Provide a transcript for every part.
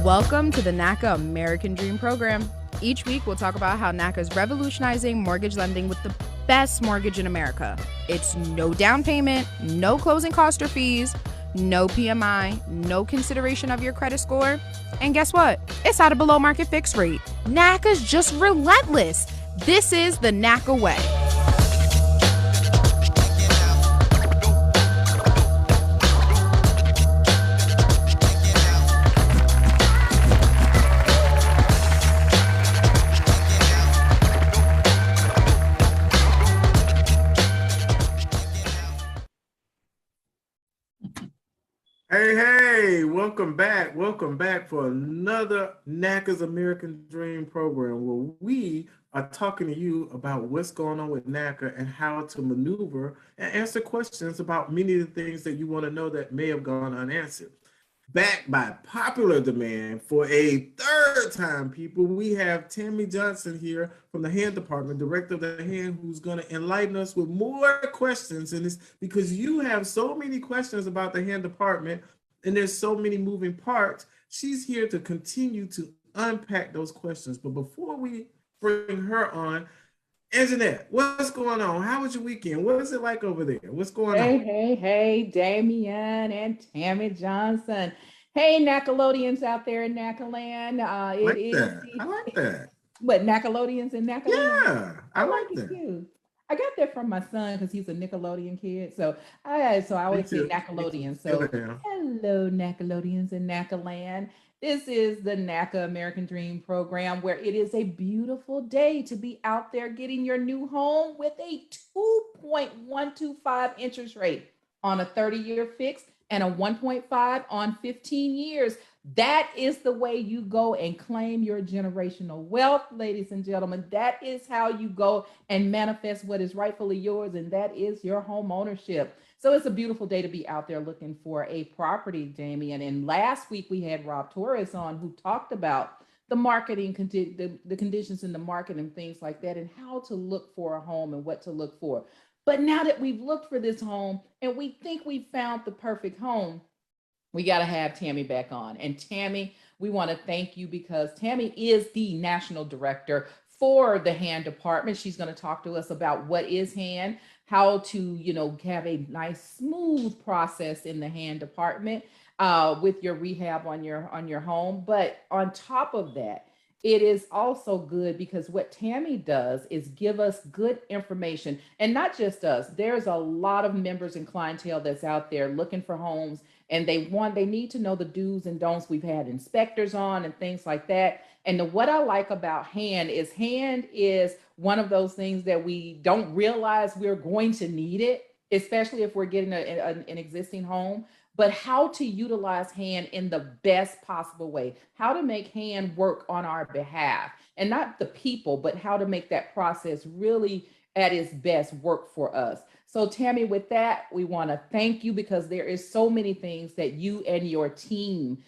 Welcome to the NACA American Dream Program. Each week, we'll talk about how NACA is revolutionizing mortgage lending with the best mortgage in America. It's no down payment, no closing cost or fees, no PMI, no consideration of your credit score. And guess what? It's at a below market fixed rate. NACA's just relentless. This is the NACA way. Hey, welcome back for another NACA's American Dream program where we are talking to you about what's going on with NACA and how to maneuver and answer questions about many of the things that you want to know that may have gone unanswered. Back by popular demand for a third time, people, we have Tammy Johnson here from the HAND Department, Director of the HAND, who's going to enlighten us with more questions in this, because you have so many questions about the HAND Department and there's so many moving parts. She's here to continue to unpack those questions. But before we bring her on, Anjanette, what's going on? How was your weekend? What is it like over there? What's going on? Hey, Damian and Tammy Johnson. Hey, Nacolodians out there in Nacaland. I like that. What, Nacolodians in Nacaland? Yeah, I like that. Too. I got that from my son because he's a Nickelodeon kid. So I always say Nacolodian. So hello, Nacolodians in Nacaland. This is the NACA American Dream program where it is a beautiful day to be out there getting your new home with a 2.125 interest rate on a 30-year fix and a 1.5 on 15 years. That is the way you go and claim your generational wealth, ladies and gentlemen. That is how you go and manifest what is rightfully yours, and that is your home ownership. So it's a beautiful day to be out there looking for a property, Damian. And last week we had Rob Torres on who talked about the marketing, the conditions in the market and things like that, and how to look for a home and what to look for. But now that we've looked for this home and we think we found the perfect home, we got to have Tammy back on. And Tammy, we want to thank you because Tammy is the national director for the HAND Department. She's going to talk to us about what is HAND, how to, have a nice, smooth process in the HAND Department with your rehab on your home. But on top of that, it is also good because what Tammy does is give us good information, and not just us. There's a lot of members and clientele that's out there looking for homes, and they need to know the do's and don'ts. We've had inspectors on and things like that. And what I like about HAND is one of those things that we don't realize we're going to need it, especially if we're getting an existing home, but how to utilize HAND in the best possible way, how to make HAND work on our behalf, and not the people, but how to make that process really at its best work for us. So Tammy, with that, we want to thank you because there is so many things that you and your team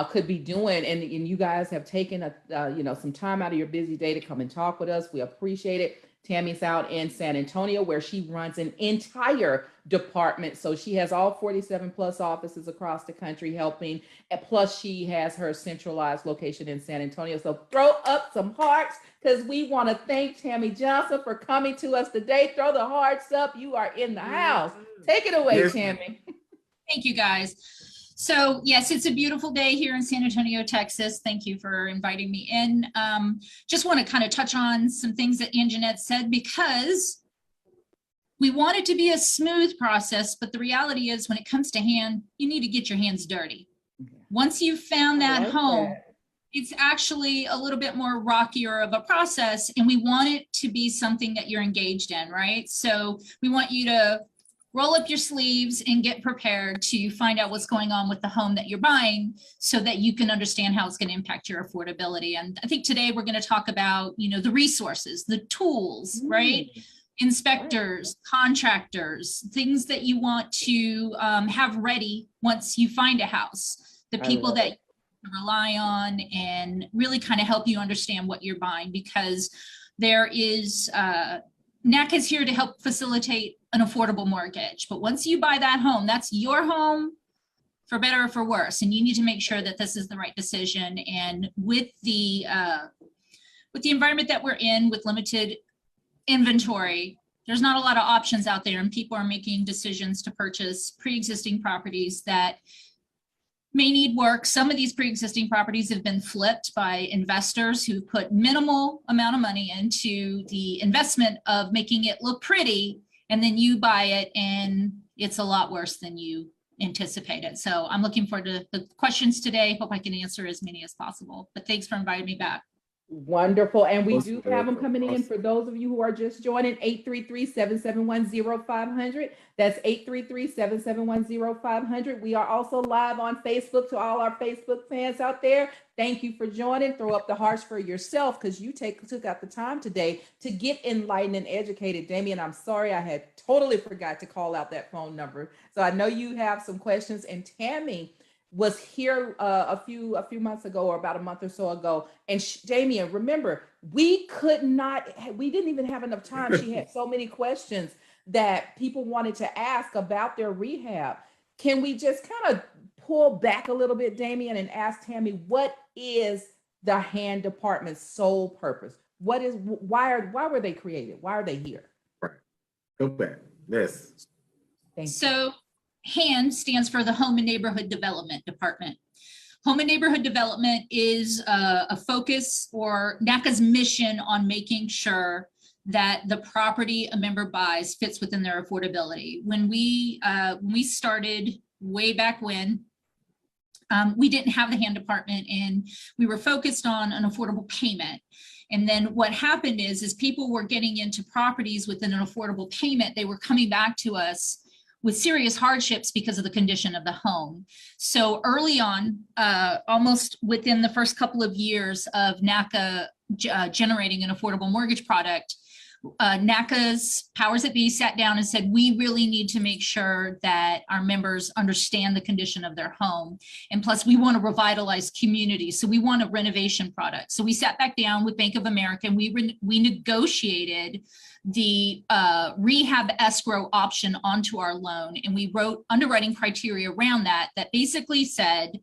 could be doing, and you guys have taken some time out of your busy day to come and talk with us. We appreciate it. Tammy's out in San Antonio where she runs an entire department. So she has all 47 plus offices across the country helping. And plus she has her centralized location in San Antonio. So throw up some hearts because we want to thank Tammy Johnson for coming to us today. Throw the hearts up. You are in the house. Take it away, Tammy. Thank you, guys. So yes, it's a beautiful day here in San Antonio, Texas. Thank you for inviting me in. Just want to kind of touch on some things that Anjanette said because we want it to be a smooth process, but the reality is when it comes to HAND, you need to get your hands dirty. Once you've found that home, it's actually a little bit more rockier of a process, and we want it to be something that you're engaged in, right? So we want you to roll up your sleeves and get prepared to find out what's going on with the home that you're buying so that you can understand how it's going to impact your affordability. And I think today we're going to talk about, the resources, the tools, right? Inspectors, contractors, things that you want to have ready once you find a house, the people that you rely on and really kind of help you understand what you're buying, because there is NACA is here to help facilitate an affordable mortgage. But once you buy that home, that's your home for better or for worse. And you need to make sure that this is the right decision. And with the environment that we're in with limited inventory, there's not a lot of options out there, and people are making decisions to purchase pre-existing properties that may need work. Some of these pre-existing properties have been flipped by investors who put minimal amount of money into the investment of making it look pretty, and then you buy it and it's a lot worse than you anticipated. So I'm looking forward to the questions today. Hope I can answer as many as possible, but thanks for inviting me back. Wonderful. And we Awesome. do have them coming in Awesome. for those of you who are just joining, 833-771-0500. That's 833-771-0500. We are also live on Facebook. To all our Facebook fans out there, thank you for joining. Throw up the hearts for yourself because you took out the time today to get enlightened and educated. Damian, I'm sorry, I had totally forgot to call out that phone number. So I know you have some questions, and Tammy was here a few months ago, or about a month or so ago. And Damian, remember, we didn't even have enough time. She had so many questions that people wanted to ask about their rehab. Can we just kind of pull back a little bit, Damian, and ask Tammy, what is the hand department's sole purpose? Why were they created? Why are they here? Right. Go back. Yes. Thank you. So HAND stands for the Home and Neighborhood Development Department. Home and Neighborhood Development is a focus, or NACA's mission, on making sure that the property a member buys fits within their affordability. When we started way back when, we didn't have the HAND department, and we were focused on an affordable payment. And then what happened is people were getting into properties within an affordable payment. They were coming back to us with serious hardships because of the condition of the home. So early on, almost within the first couple of years of NACA generating an affordable mortgage product, NACA's powers that be sat down and said, we really need to make sure that our members understand the condition of their home. And plus, we want to revitalize communities. So we want a renovation product. So we sat back down with Bank of America, and we negotiated the rehab escrow option onto our loan. And we wrote underwriting criteria around that basically said,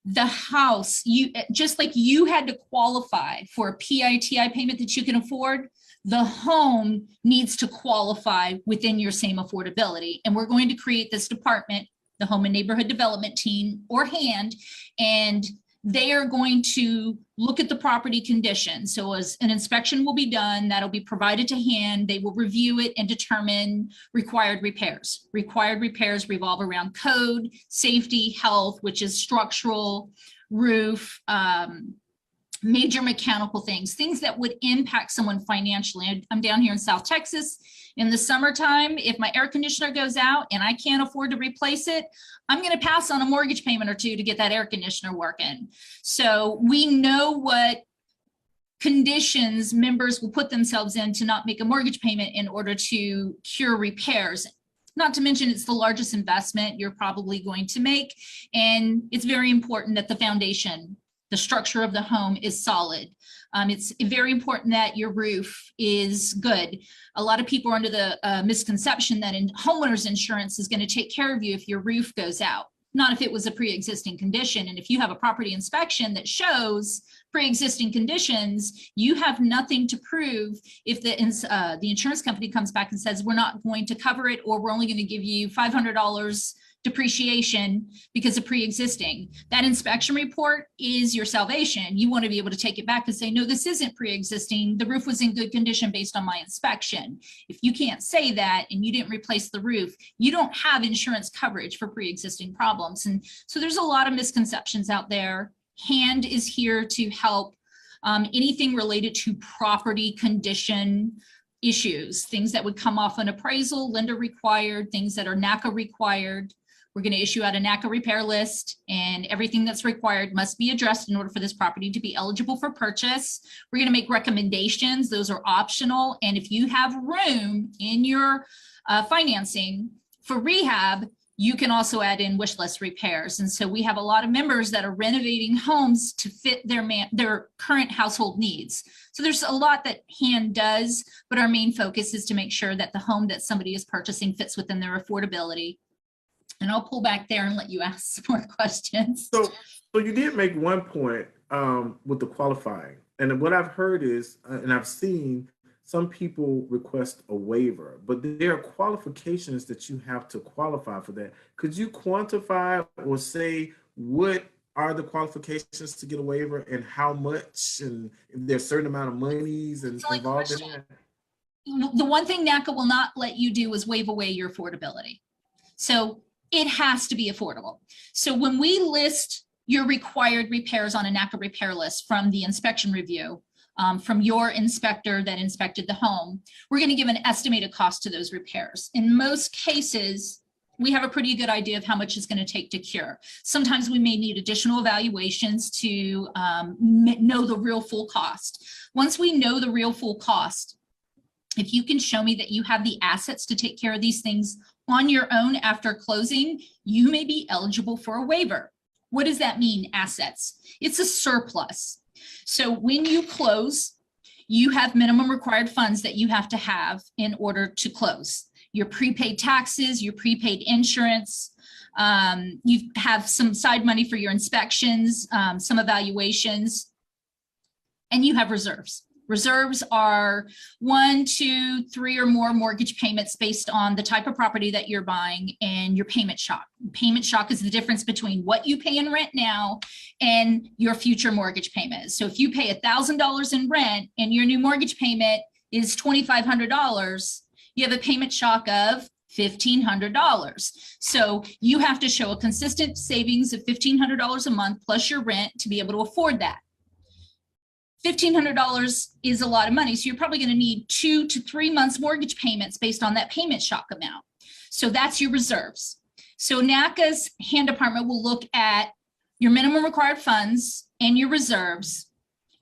the house, just like you had to qualify for a PITI payment that you can afford, the home needs to qualify within your same affordability. And we're going to create this department, the Home and Neighborhood Development Team, or HAND, and they are going to look at the property condition. So as an inspection will be done, that'll be provided to HAND. They will review it and determine required repairs. Required repairs revolve around code, safety, health, which is structural, roof, major mechanical things that would impact someone financially. I'm down here in South Texas. In the summertime, if my air conditioner goes out and I can't afford to replace it, I'm going to pass on a mortgage payment or two to get that air conditioner working. So we know what conditions members will put themselves in to not make a mortgage payment in order to cure repairs. Not to mention, it's the largest investment you're probably going to make. And it's very important that the foundation, the structure of the home, is solid. It's very important that your roof is good. A lot of people are under the misconception that homeowners insurance is going to take care of you if your roof goes out, not if it was a pre-existing condition. And if you have a property inspection that shows pre-existing conditions, you have nothing to prove if the insurance company comes back and says, we're not going to cover it, or we're only going to give you $500 depreciation because of pre-existing. That inspection report is your salvation. You want to be able to take it back and say, no, this isn't pre-existing. The roof was in good condition based on my inspection. If you can't say that and you didn't replace the roof, you don't have insurance coverage for pre-existing problems. And so there's a lot of misconceptions out there. HAND is here to help anything related to property condition issues, things that would come off an appraisal, lender required, things that are NACA required. We're going to issue out a NACA repair list, and everything that's required must be addressed in order for this property to be eligible for purchase. We're going to make recommendations. Those are optional. And if you have room in your financing for rehab, you can also add in wish list repairs. And so we have a lot of members that are renovating homes to fit their current household needs. So there's a lot that HAND does, but our main focus is to make sure that the home that somebody is purchasing fits within their affordability. And I'll pull back there and let you ask some more questions. So you did make one point with the qualifying, and what I've heard is, and I've seen some people request a waiver, but there are qualifications that you have to qualify for that. Could you quantify or say what are the qualifications to get a waiver and how much, and if there's a certain amount of monies and involved in that? The one thing NACA will not let you do is waive away your affordability. So it has to be affordable. So when we list your required repairs on a NACA repair list from the inspection review, from your inspector that inspected the home, we're going to give an estimated cost to those repairs. In most cases, we have a pretty good idea of how much it's going to take to cure. Sometimes we may need additional evaluations to know the real full cost. Once we know the real full cost, if you can show me that you have the assets to take care of these things on your own after closing, you may be eligible for a waiver. What does that mean, assets? It's a surplus. So when you close, you have minimum required funds that you have to have in order to close. Your prepaid taxes, your prepaid insurance, you have some side money for your inspections, some evaluations, and you have reserves. Reserves are 1, 2, 3 or more mortgage payments based on the type of property that you're buying and your payment shock. Payment shock is the difference between what you pay in rent now and your future mortgage payment. So if you pay $1,000 in rent and your new mortgage payment is $2,500, you have a payment shock of $1,500. So you have to show a consistent savings of $1,500 a month plus your rent to be able to afford that. $1,500 is a lot of money. So you're probably going to need 2 to 3 months mortgage payments based on that payment shock amount. So that's your reserves. So NACA's hand department will look at your minimum required funds and your reserves,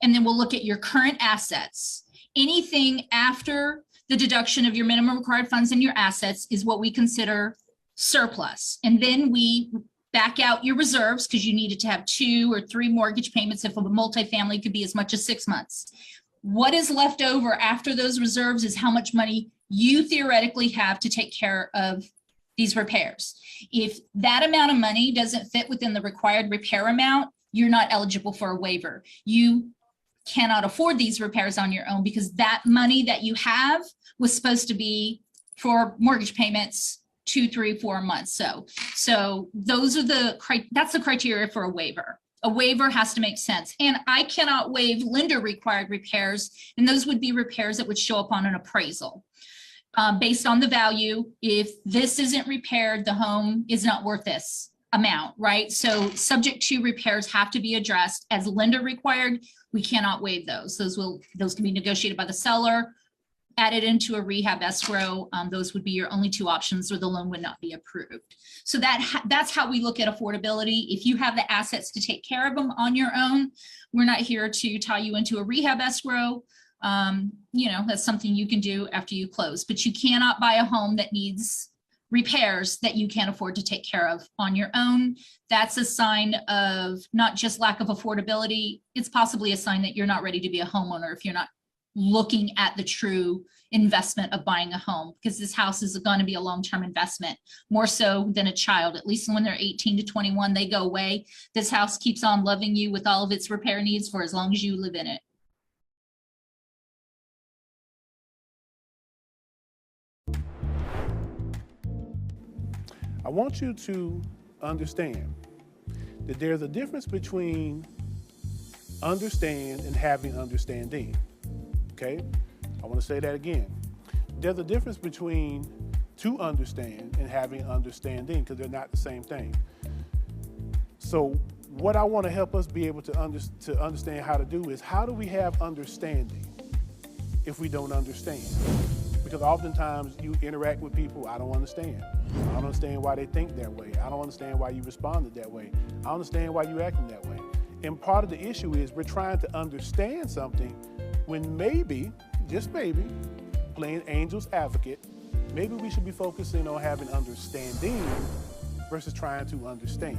and then we'll look at your current assets. Anything after the deduction of your minimum required funds and your assets is what we consider surplus. And then we back out your reserves because you needed to have 2 or 3 mortgage payments. If a multifamily could be as much as 6 months. What is left over after those reserves is how much money you theoretically have to take care of these repairs. If that amount of money doesn't fit within the required repair amount, you're not eligible for a waiver. You cannot afford these repairs on your own because that money that you have was supposed to be for mortgage payments 2, 3, 4 months. So those are that's the criteria for a waiver. A waiver has to make sense. And I cannot waive lender required repairs. And those would be repairs that would show up on an appraisal. Based on the value, if this isn't repaired, the home is not worth this amount, right? So subject to repairs have to be addressed as lender required. We cannot waive those. Those can be negotiated by the seller, added into a rehab escrow. Those would be your only 2 options, or the loan would not be approved. So that's how we look at affordability. If you have the assets to take care of them on your own, we're not here to tie you into a rehab escrow. That's something you can do after you close, but you cannot buy a home that needs repairs that you can't afford to take care of on your own. That's a sign of not just lack of affordability. It's possibly a sign that you're not ready to be a homeowner if you're not looking at the true investment of buying a home, because this house is going to be a long-term investment, more so than a child. At least when they're 18 to 21, they go away. This house keeps on loving you with all of its repair needs for as long as you live in it. I want you to understand that there's a difference between understand and having understanding. Okay, I want to say that again. There's a difference between to understand and having understanding, because they're not the same thing. So what I want to help us be able to understand how to do is, how do we have understanding if we don't understand? Because oftentimes you interact with people, I don't understand. I don't understand why they think that way. I don't understand why you responded that way. I don't understand why you acting that way. And part of the issue is we're trying to understand something when maybe, just maybe, playing angel's advocate, maybe we should be focusing on having understanding versus trying to understand.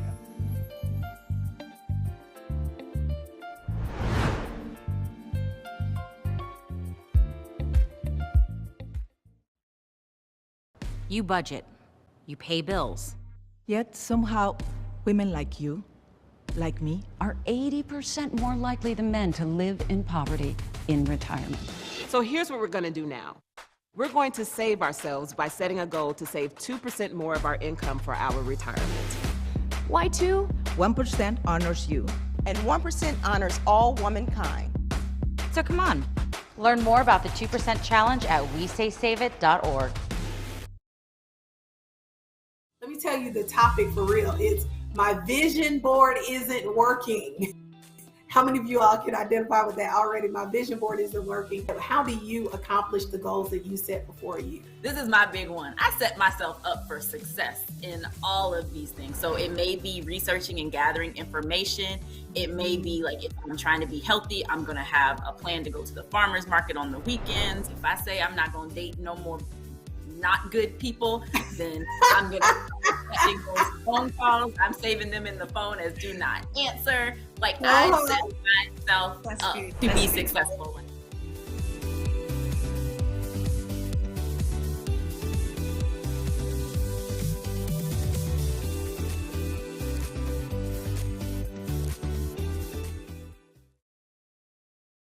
You budget, you pay bills, Yet somehow, women like you, like me, are 80% more likely than men to live in poverty in retirement. So here's what we're going to do now. We're going to save ourselves by setting a goal to save 2% more of our income for our retirement. Why 2? 1% honors you. And 1% honors all womankind. So come on, learn more about the 2% challenge at WeSaySaveIt.org. Let me tell you the topic for real. It's my vision board isn't working. How many of you all can identify with that already? My vision board isn't working. How do you accomplish the goals that you set before you? This is my big one. I set myself up for success in all of these things. So it may be researching and gathering information. It may be like, if I'm trying to be healthy, I'm going to have a plan to go to the farmer's market on the weekends. If I say I'm not going to date no more not good people, then I'm going to make those phone calls. I'm saving them in the phone as do not answer. Like, I set myself up to be successful.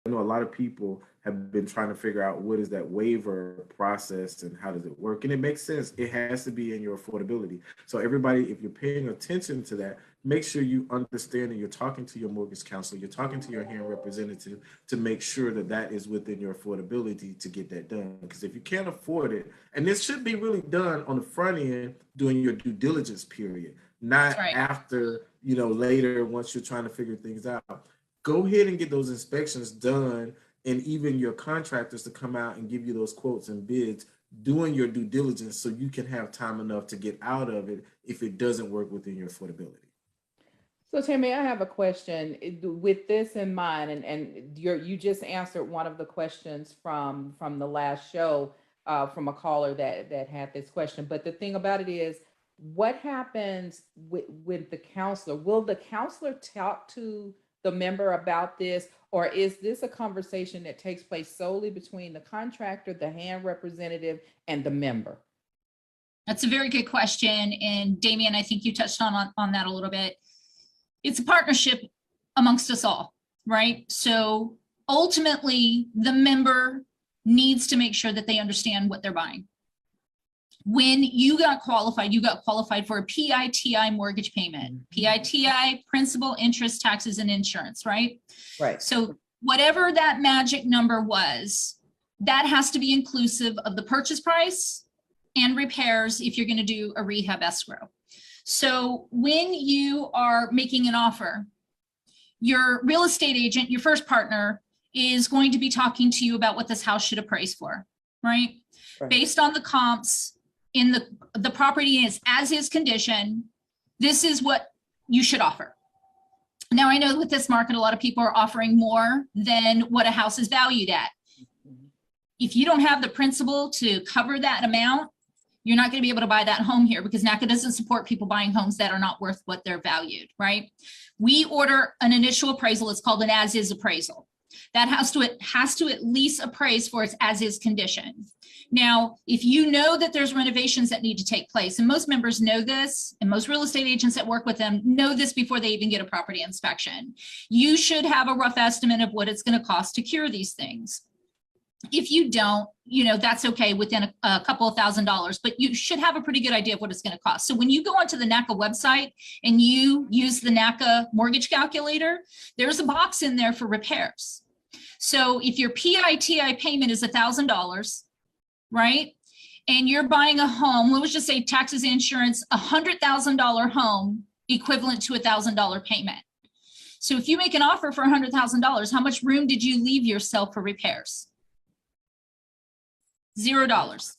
I know a lot of people have been trying to figure out what is that waiver process and how does it work. And it makes sense. It has to be in your affordability. So everybody, if you're paying attention to that, make sure you understand and you're talking to your mortgage counselor, you're talking to your HAND representative to make sure that that is within your affordability to get that done. Because if you can't afford it, and this should be really done on the front end during your due diligence period, not after, later once you're trying to figure things out. Go ahead and get those inspections done, and even your contractors to come out and give you those quotes and bids, doing your due diligence so you can have time enough to get out of it if it doesn't work within your affordability. So Tammy, I have a question with this in mind, and you just answered one of the questions from the last show from a caller that had this question. But the thing about it is, what happens with the counselor? Will the counselor talk to the member about this, or is this a conversation that takes place solely between the contractor, the HAND representative, and the member? That's a very good question. And Damian, I think you touched on that a little bit. It's a partnership amongst us all, right? So ultimately, the member needs to make sure that they understand what they're buying. When you got qualified for a PITI mortgage payment. PITI, principal, interest, taxes, and insurance, right? Right. So whatever that magic number was, that has to be inclusive of the purchase price and repairs if you're going to do a rehab escrow. So when you are making an offer, your real estate agent, your first partner, is going to be talking to you about what this house should appraise for, right? Based on the comps in the property is as is condition, this is what you should offer. Now, I know with this market, a lot of people are offering more than what a house is valued at. If you don't have the principal to cover that amount, you're not going to be able to buy that home here, because NACA doesn't support people buying homes that are not worth what they're valued, right? We order an initial appraisal. It's called an as-is appraisal. That has to at least appraise for its as-is condition. Now, if you know that there's renovations that need to take place, and most members know this, and most real estate agents that work with them know this before they even get a property inspection, you should have a rough estimate of what it's going to cost to cure these things. If you don't, that's okay within a couple of $1,000s, but you should have a pretty good idea of what it's going to cost. So when you go onto the NACA website and you use the NACA mortgage calculator, there's a box in there for repairs. So if your PITI payment is $1,000, right? And you're buying a home, let's just say taxes, insurance, $100,000 home equivalent to $1,000 payment. So if you make an offer for $100,000, how much room did you leave yourself for repairs? $0.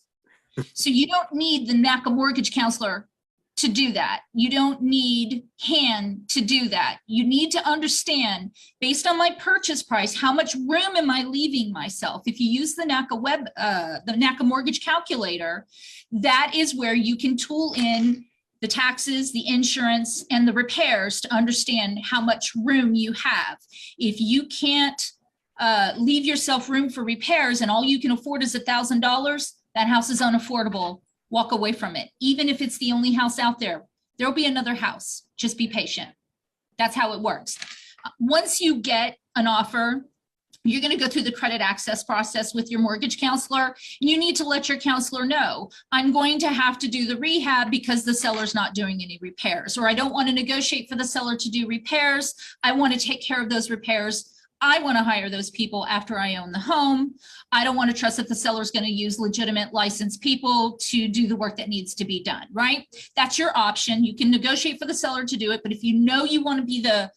So you don't need the NACA mortgage counselor to do that. You don't need HAND to do that. You need to understand, based on my purchase price, how much room am I leaving myself? If you use the NACA the NACA mortgage calculator, that is where you can tool in the taxes, the insurance, and the repairs to understand how much room you have. If you can't leave yourself room for repairs and all you can afford is $1,000, that house is unaffordable. Walk away from it. Even if it's the only house out there, There'll be another house. Just be patient. That's how it works. Once you get an offer, you're going to go through the credit access process with your mortgage counselor. You need to let your counselor know, I'm going to have to do the rehab because the seller's not doing any repairs, or I don't want to negotiate for the seller to do repairs. I want to take care of those repairs. I want to hire those people after I own the home. I don't want to trust that the seller's going to use legitimate licensed people to do the work that needs to be done, right? That's your option. You can negotiate for the seller to do it, but if you know you want to be the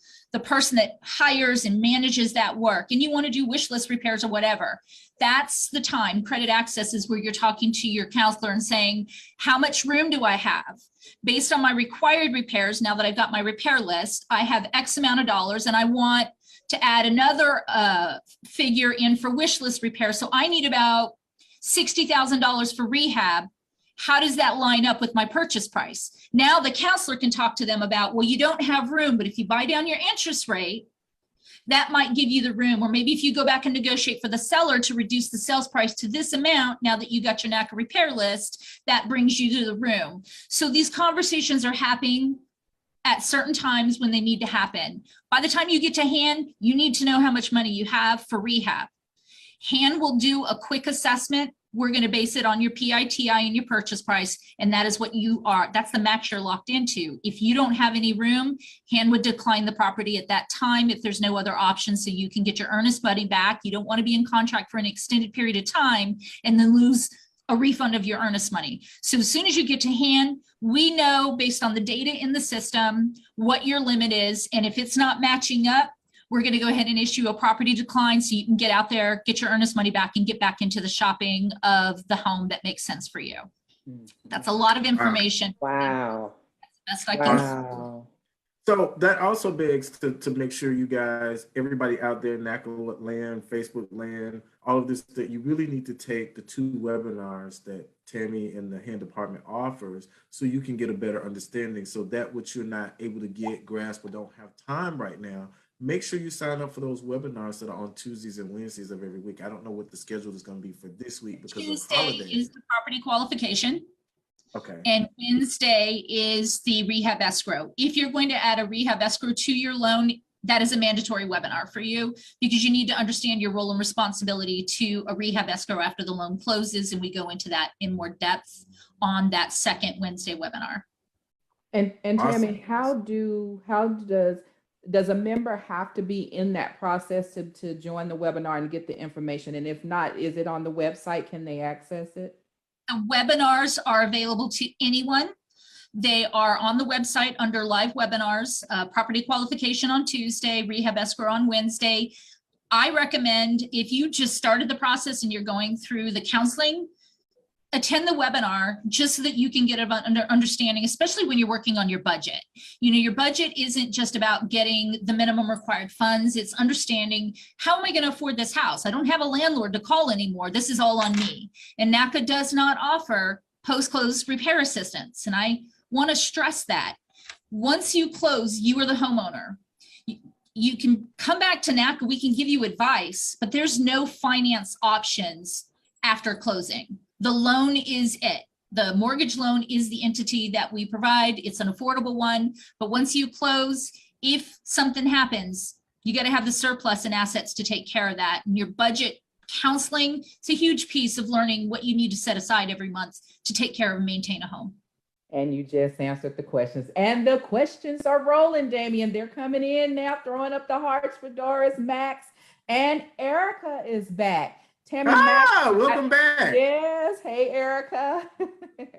person that hires and manages that work and you want to do wish list repairs or whatever, that's the time. Credit access is where you're talking to your counselor and saying, how much room do I have? Based on my required repairs, now that I've got my repair list, I have X amount of dollars and I want to add another figure in for wish list repair. So I need about $60,000 for rehab. How does that line up with my purchase price? Now the counselor can talk to them about, well, you don't have room, but if you buy down your interest rate, that might give you the room. Or maybe if you go back and negotiate for the seller to reduce the sales price to this amount, now that you got your NACA repair list, that brings you to the room. So these conversations are happening at certain times when they need to happen. By the time you get to hand, you need to know how much money you have for rehab. Hand will do a quick assessment. We're going to base it on your PITI and your purchase price, and that is what you are. That's the max you're locked into. If you don't have any room, hand would decline the property at that time if there's no other option, so you can get your earnest money back. You don't want to be in contract for an extended period of time and then lose a refund of your earnest money. So as soon as you get to hand, we know based on the data in the system what your limit is, and if it's not matching up, we're going to go ahead and issue a property decline so you can get out there, get your earnest money back, and get back into the shopping of the home that makes sense for you. That's a lot of information. Wow. That's the best I can. Wow. So that also begs to make sure you guys, everybody out there, NACA land, Facebook land, all of this, that you really need to take the 2 webinars that Tammy and the hand department offers so you can get a better understanding, so that what you're not able to grasp or don't have time right now, make sure you sign up for those webinars that are on Tuesdays and Wednesdays of every week. I don't know what the schedule is going to be for this week because Tuesday of holidays. is the property qualification. Okay. And Wednesday is the rehab escrow. If you're going to add a rehab escrow to your loan, that is a mandatory webinar for you because you need to understand your role and responsibility to a rehab escrow after the loan closes. And we go into that in more depth on that second Wednesday webinar. And Awesome. Tammy, how does a member have to be in that process to join the webinar and get the information? And if not, is it on the website? Can they access it? The webinars are available to anyone. They are on the website under live webinars, property qualification on Tuesday, rehab escrow on Wednesday. I recommend if you just started the process and you're going through the counseling, attend the webinar just so that you can get an understanding, especially when you're working on your budget. You know, your budget isn't just about getting the minimum required funds. It's understanding, how am I going to afford this house? I don't have a landlord to call anymore. This is all on me. And NACA does not offer post-close repair assistance. And I want to stress that. Once you close, you are the homeowner. You can come back to NACA. We can give you advice, but there's no finance options after closing. The loan is it. The mortgage loan is the entity that we provide. It's an affordable one. But once you close, if something happens, you got to have the surplus and assets to take care of that. And your budget counseling, it's a huge piece of learning what you need to set aside every month to take care of and maintain a home. And you just answered the questions. And the questions are rolling, Damian. They're coming in now, throwing up the hearts for Doris, Max, and Erica is back. Tammy, welcome back. Yes. Hey, Erica.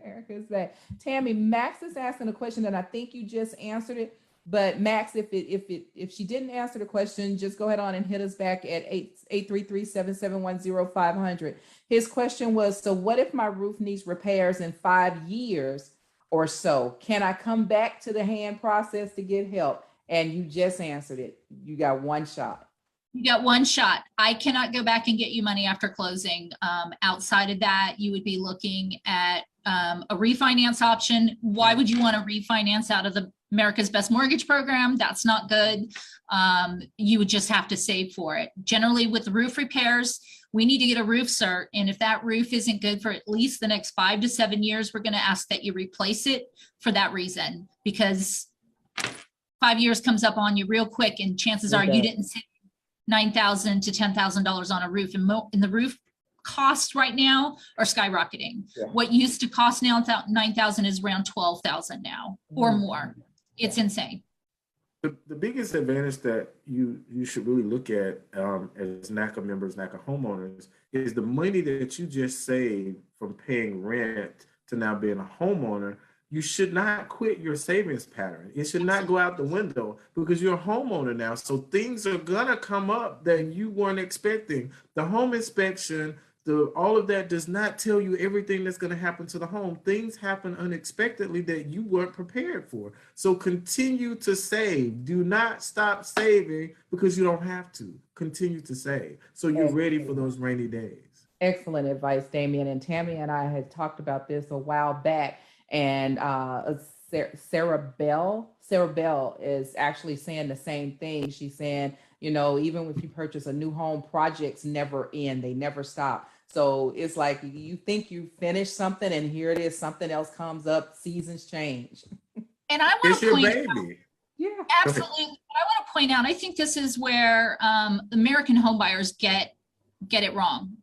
Erica's back. Tammy, Max is asking a question, and I think you just answered it. But Max, if she didn't answer the question, just go ahead on and hit us back at 833-771-0500. His question was, so what if my roof needs repairs in 5 years or so? Can I come back to the hand process to get help? And you just answered it. You got one shot. You got one shot. I cannot go back and get you money after closing. Outside of that, you would be looking at a refinance option. Why would you want to refinance out of the America's Best Mortgage Program? That's not good. You would just have to save for it. Generally with roof repairs, we need to get a roof cert. And if that roof isn't good for at least the next 5 to 7 years, we're going to ask that you replace it for that reason, because 5 years comes up on you real quick, and chances are you didn't save $9,000 to $10,000 on a roof, and the roof costs right now are skyrocketing. What used to cost now $9,000 is around $12,000 now or more. It's insane. The biggest advantage that you should really look at as NACA members, NACA homeowners, is the money that you just saved from paying rent to now being a homeowner. You should not quit your savings pattern. It should not go out the window, because you're a homeowner now. So things are gonna come up that you weren't expecting. The home inspection, all of that does not tell you everything that's going to happen to the home. Things happen unexpectedly that you weren't prepared for. So continue to save. Do not stop saving because you don't have to. Continue to save so you're ready for those rainy days. Excellent advice, Damian. And Tammy and I had talked about this a while back, and Sarah Bell is actually saying the same thing. She's saying, you know, even if you purchase a new home, projects never end. They never stop. So it's like you think you finished something, and here it is, something else comes up, seasons change. And I want to point out, yeah, absolutely. I want to point out, I think this is where American home buyers get it wrong.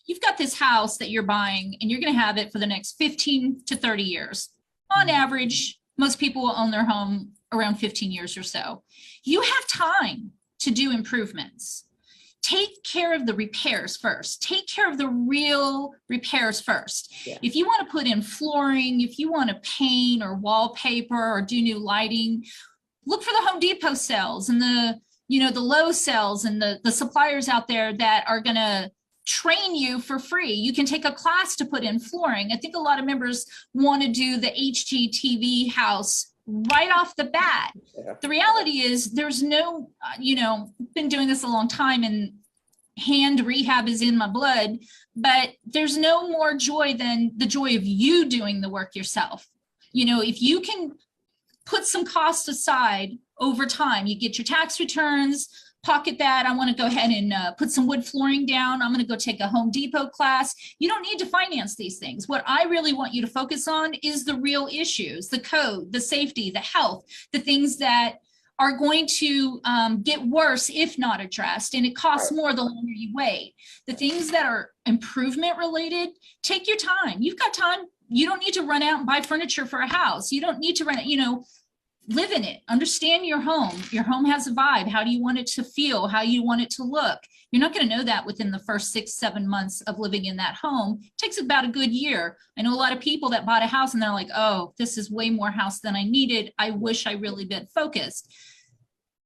You've got this house that you're buying, and you're going to have it for the next 15 to 30 years. On average, most people will own their home around 15 years or so. You have time to do improvements. Take care of the repairs first. Take care of the real repairs first. Yeah. If you want to put in flooring, if you want to paint or wallpaper or do new lighting, look for the Home Depot sales and the Lowe's sales and the suppliers out there that are going to train you for free. You can take a class to put in flooring. I think a lot of members want to do the HGTV house right off the bat. Yeah. The reality is there's no, been doing this a long time, and hand rehab is in my blood, but there's no more joy than the joy of you doing the work yourself. If you can put some costs aside over time, you get your tax returns, pocket that. I want to go ahead and put some wood flooring down. I'm going to go take a Home Depot class. You don't need to finance these things. What I really want you to focus on is the real issues, the code, the safety, the health, the things that are going to get worse if not addressed. And it costs more the longer you wait. The things that are improvement related, take your time. You've got time. You don't need to run out and buy furniture for a house. You don't need to run it, live in it, understand your home. Your home has a vibe. How do you want it to feel? How you want it to look? You're not going to know that within the first 6-7 months of living in that home. It takes about a good year. I know a lot of people that bought a house and they're like, oh, this is way more house than I needed. I wish I really been focused.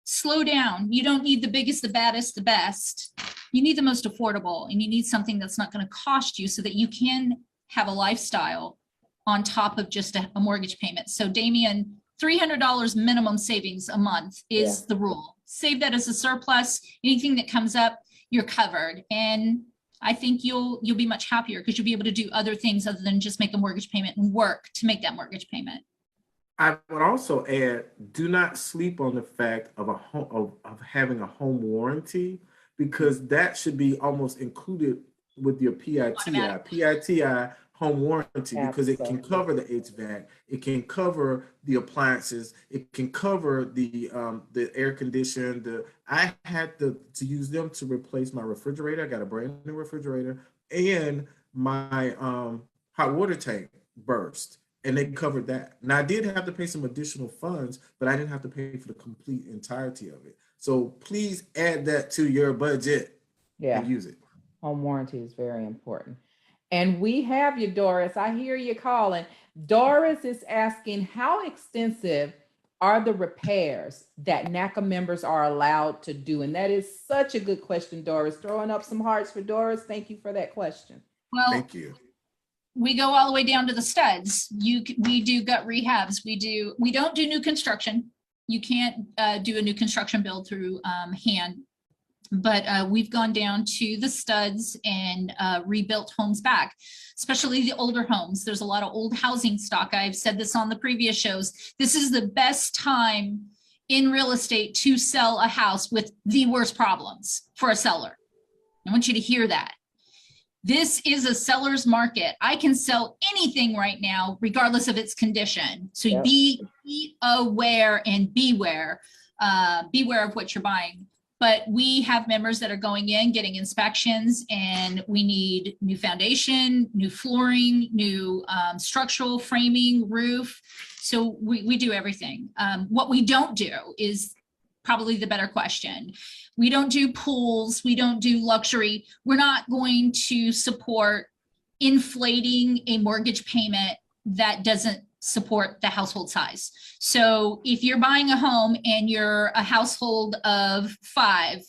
Slow down. You don't need the biggest, the baddest, the best. You need the most affordable, and you need something that's not going to cost you so that you can have a lifestyle on top of just a mortgage payment. So Damian, $300 minimum savings a month is the rule. Save that as a surplus. Anything that comes up, you're covered. And I think you'll be much happier because you'll be able to do other things other than just make a mortgage payment and work to make that mortgage payment. I would also add, do not sleep on the fact of of having a home warranty, because that should be almost included with your PITI home warranty, because it can cover the HVAC, it can cover the appliances, it can cover the air condition. I had to use them to replace my refrigerator. I got a brand new refrigerator, and my hot water tank burst, and they covered that. Now I did have to pay some additional funds, but I didn't have to pay for the complete entirety of it. So please add that to your budget and use it. Home warranty is very important. And we have you, Doris. I hear you calling. Doris is asking, how extensive are the repairs that NACA members are allowed to do? And that is such a good question, Doris. Throwing up some hearts for Doris. Thank you for that question. Well, thank you. We go all the way down to the studs. We do gut rehabs. We don't do new construction. You can't do a new construction build through hand. But we've gone down to the studs and rebuilt homes back, especially the older homes. There's a lot of old housing stock. I've said this on the previous shows. This is the best time in real estate to sell a house with the worst problems for a seller. I want you to hear that. This is a seller's market. I can sell anything right now, regardless of its condition. So Yep. be aware and beware of what you're buying. But we have members that are going in, getting inspections, and we need new foundation, new flooring, new structural framing, roof. So we do everything. What we don't do is probably the better question. We don't do pools. We don't do luxury. We're not going to support inflating a mortgage payment that doesn't support the household size. So if you're buying a home and you're a household of 5,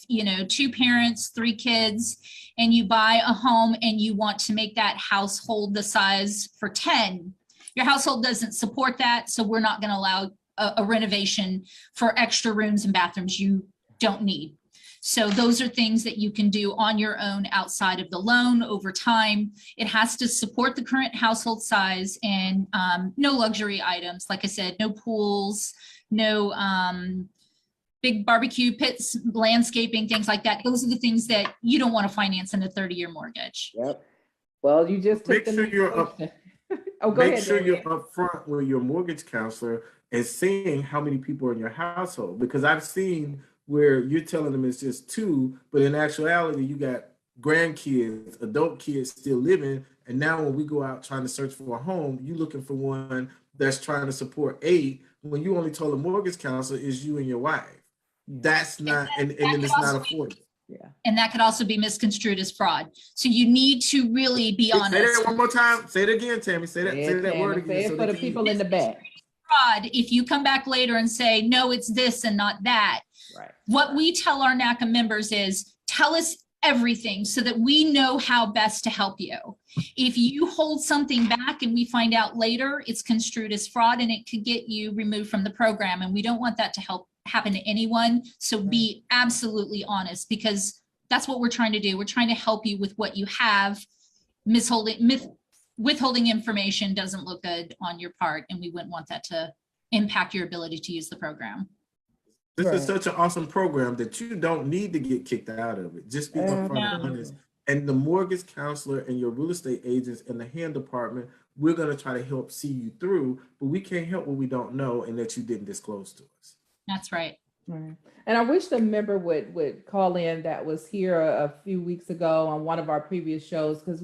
2 parents, 3 kids, and you buy a home and you want to make that household the size for 10, your household doesn't support that. So we're not going to allow a renovation for extra rooms and bathrooms you don't need. So those are things that you can do on your own outside of the loan over time. It has to support the current household size, and no luxury items. Like I said, no pools, no big barbecue pits, landscaping, things like that. Those are the things that you don't want to finance in a 30-year mortgage. Yep. Well, you just took Make sure you're up. Oh, go Make ahead, sure Daniel. you're upfront with your mortgage counselor and seeing how many people are in your household, because I've seen where you're telling them it's just 2, but in actuality, you got grandkids, adult kids still living. And now when we go out trying to search for a home, you're looking for one that's trying to support 8, when you only told a mortgage counselor is you and your wife. That's not, and then it's not affordable. Yeah. And that could also be misconstrued as fraud. So you need to really be honest. Say that one more time. Say it again, Tammy. Say that word again. Say it for the people in the back. Fraud, if you come back later and say, no, it's this and not that. Right. What we tell our NACA members is, tell us everything so that we know how best to help you. If you hold something back and we find out later, it's construed as fraud and it could get you removed from the program. And we don't want that to happen to anyone. So be absolutely honest, because that's what we're trying to do. We're trying to help you with what you have. Withholding information doesn't look good on your part, and we wouldn't want that to impact your ability to use the program. This is such an awesome program that you don't need to get kicked out of it. Just be upfront and honest. And the mortgage counselor and your real estate agents and the hand department, we're going to try to help see you through, but we can't help what we don't know and that you didn't disclose to us. That's right. Right. And I wish the member would call in that was here a few weeks ago on one of our previous shows, because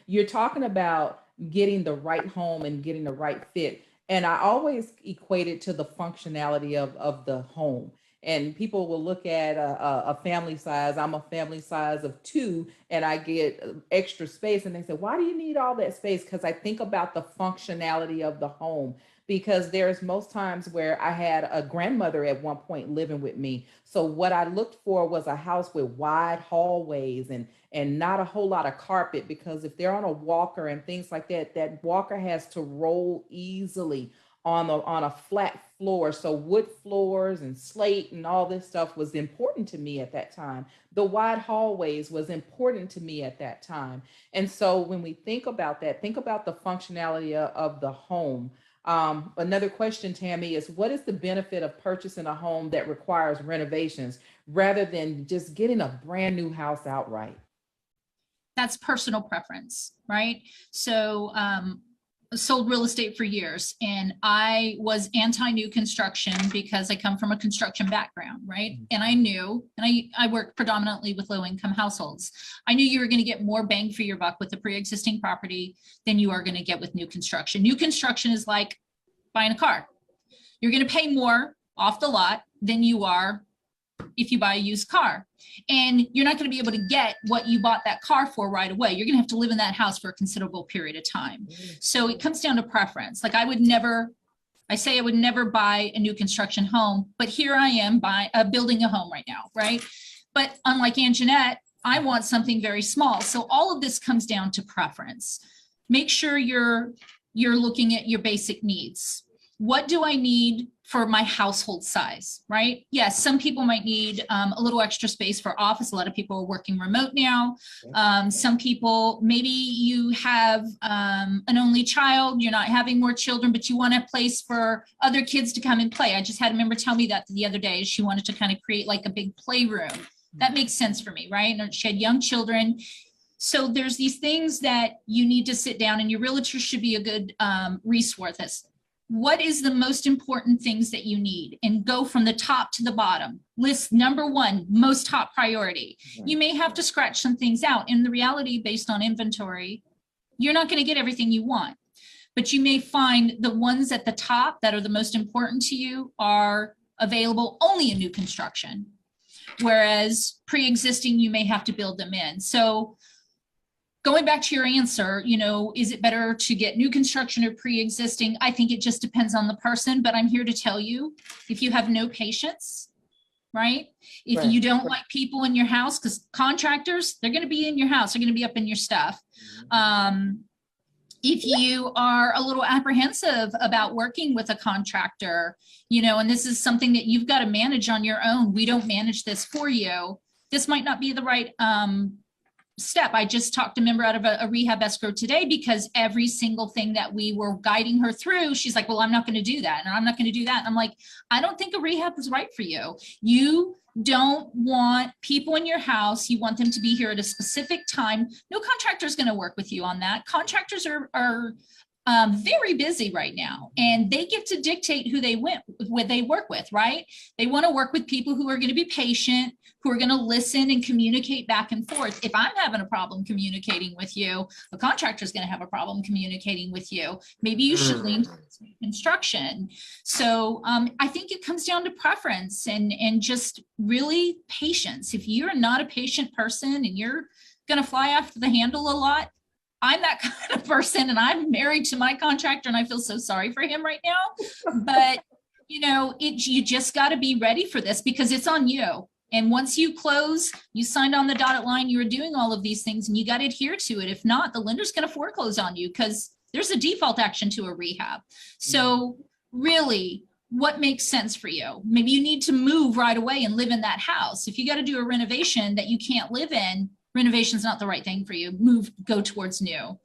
you're talking about getting the right home and getting the right fit. And I always equate it to the functionality of the home. And people will look at a family size. I'm a family size of 2 and I get extra space. And they say, why do you need all that space? Because I think about the functionality of the home. Because there's most times where I had a grandmother at one point living with me. So what I looked for was a house with wide hallways and not a whole lot of carpet, because if they're on a walker and things like that, that walker has to roll easily on a flat floor. So wood floors and slate and all this stuff was important to me at that time. The wide hallways was important to me at that time. And so when we think about that, think about the functionality of the home. Another question, Tammy, is what is the benefit of purchasing a home that requires renovations rather than just getting a brand new house outright? That's personal preference, right? So sold real estate for years, and I was anti-new construction because I come from a construction background, right? And I knew, and I worked predominantly with low-income households. I knew you were going to get more bang for your buck with the pre-existing property than you are going to get with new construction. New construction is like buying a car. You're going to pay more off the lot than you are if you buy a used car. And you're not going to be able to get what you bought that car for right away. You're going to have to live in that house for a considerable period of time. So it comes down to preference. Like I would never buy a new construction home, but here I am building a home right now, right? But unlike Anjanette, I want something very small. So all of this comes down to preference. Make sure you're looking at your basic needs. What do I need for my household size, right? Yes, some people might need a little extra space for office. A lot of people are working remote now. Some people, maybe you have an only child, you're not having more children, but you want a place for other kids to come and play. I just had a member tell me that the other day. She wanted to kind of create like a big playroom. That makes sense for me, right? And she had young children. So there's these things that you need to sit down, and your realtor should be a good resource. What is the most important things that you need, and go from the top to the bottom. List number one, most top priority. You may have to scratch some things out. In the reality, based on inventory, you're not going to get everything you want, but you may find the ones at the top that are the most important to you are available only in new construction. Whereas pre-existing, you may have to build them in. So going back to your answer, is it better to get new construction or pre-existing? I think it just depends on the person, but I'm here to tell you, if you have no patience, right? If you don't like people in your house, because contractors, they're going to be in your house, they're going to be up in your stuff. If you are a little apprehensive about working with a contractor, and this is something that you've got to manage on your own, we don't manage this for you. This might not be the right step. I just talked a member out of a rehab escrow today, because every single thing that we were guiding her through, she's like, well, I'm not going to do that. And I'm not going to do that. And I'm like, I don't think a rehab is right for you. You don't want people in your house. You want them to be here at a specific time. No contractor is going to work with you on that. Contractors are very busy right now, and they get to dictate who they work with, right? They want to work with people who are going to be patient, who are going to listen and communicate back and forth. If I'm having a problem communicating with you, a contractor is going to have a problem communicating with you. Maybe you should lean towards construction. So I think it comes down to preference and just really patience. If you're not a patient person and you're going to fly after the handle a lot, I'm that kind of person, and I'm married to my contractor, and I feel so sorry for him right now. But, you just got to be ready for this, because it's on you. And once you close, you signed on the dotted line, you were doing all of these things, and you got to adhere to it. If not, the lender's going to foreclose on you, because there's a default action to a rehab. So really, what makes sense for you? Maybe you need to move right away and live in that house. If you got to do a renovation that you can't live in, renovation's not the right thing for you. Go towards new.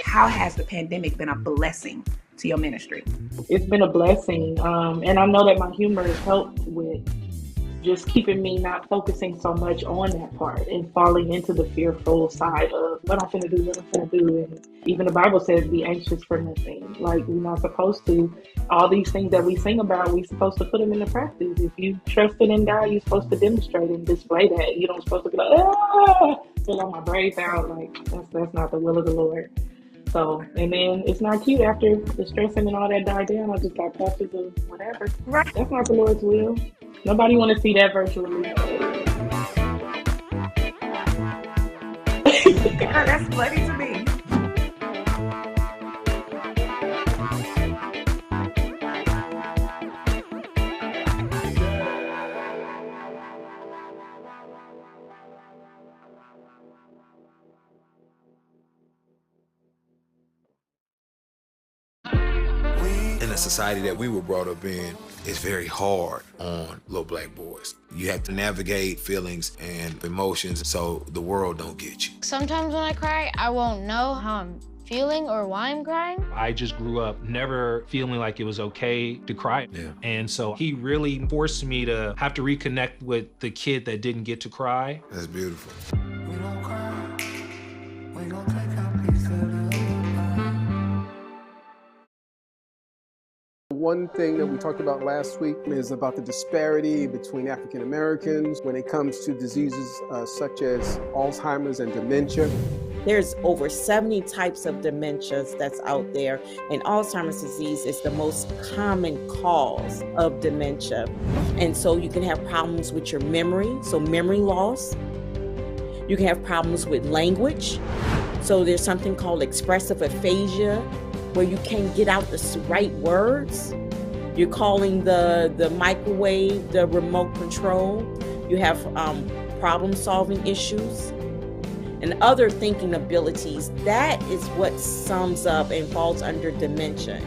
How has the pandemic been a blessing to your ministry? It's been a blessing. And I know that my humor has helped with just keeping me not focusing so much on that part and falling into the fearful side of what I'm finna do. And even the Bible says, be anxious for nothing. Like, we're not supposed to, all these things that we sing about, we're supposed to put them into practice. If you trusted in God, you're supposed to demonstrate and display that. You don't supposed to be like, fill out my braids out. Like, that's not the will of the Lord. So, and then it's not cute after the stressing and all that died down. I just got patches of whatever. Right. That's not the Lord's will. Nobody want to see that virtually. Yeah, that's funny to me. In the society that we were brought up in, it's very hard on little black boys. You have to navigate feelings and emotions so the world don't get you. Sometimes when I cry, I won't know how I'm feeling or why I'm crying. I just grew up never feeling like it was okay to cry. Yeah. And so he really forced me to have to reconnect with the kid that didn't get to cry. That's beautiful. We don't cry, we gon' take our piece of the One thing that we talked about last week is about the disparity between African Americans when it comes to diseases such as Alzheimer's and dementia. There's over 70 types of dementias that's out there, and Alzheimer's disease is the most common cause of dementia. And so you can have problems with your memory, so memory loss. You can have problems with language. So there's something called expressive aphasia, where you can't get out the right words. You're calling the microwave, the remote control. You have problem-solving issues and other thinking abilities. That is what sums up and falls under dementia.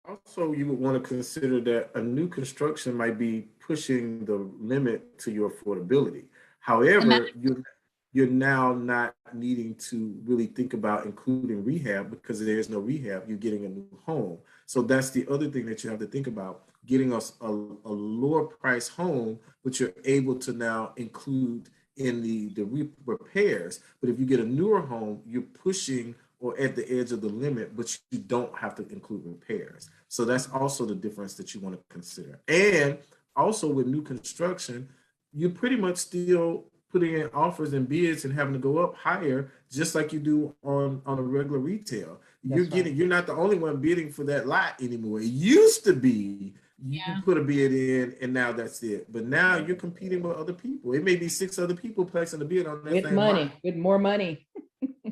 Also, you would want to consider that a new construction might be pushing the limit to your affordability. However, you're now not needing to really think about including rehab because there's no rehab. You're getting a new home. So that's the other thing that you have to think about, getting us a lower price home, but you're able to now include in the repairs. But if you get a newer home, you're pushing or at the edge of the limit, but you don't have to include repairs. So that's also the difference that you want to consider. And also with new construction, you're pretty much still putting in offers and bids and having to go up higher, just like you do on a regular retail. You're not the only one bidding for that lot anymore. It used to be you put a bid in and now that's it. But now you're competing with other people. It may be 6 other people placing a bid on that same lot. With more money.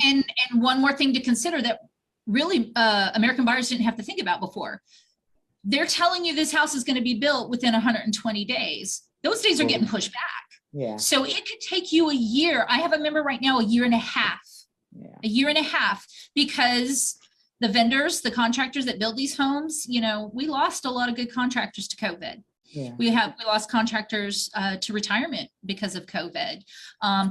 And one more thing to consider that really American buyers didn't have to think about before. They're telling you this house is going to be built within 120 days. Those days are getting pushed back. Yeah. So it could take you a year. I have a member right now, a year and a half. Yeah. A year and a half, because the vendors, the contractors that build these homes, we lost a lot of good contractors to COVID. Yeah. We lost contractors to retirement because of COVID.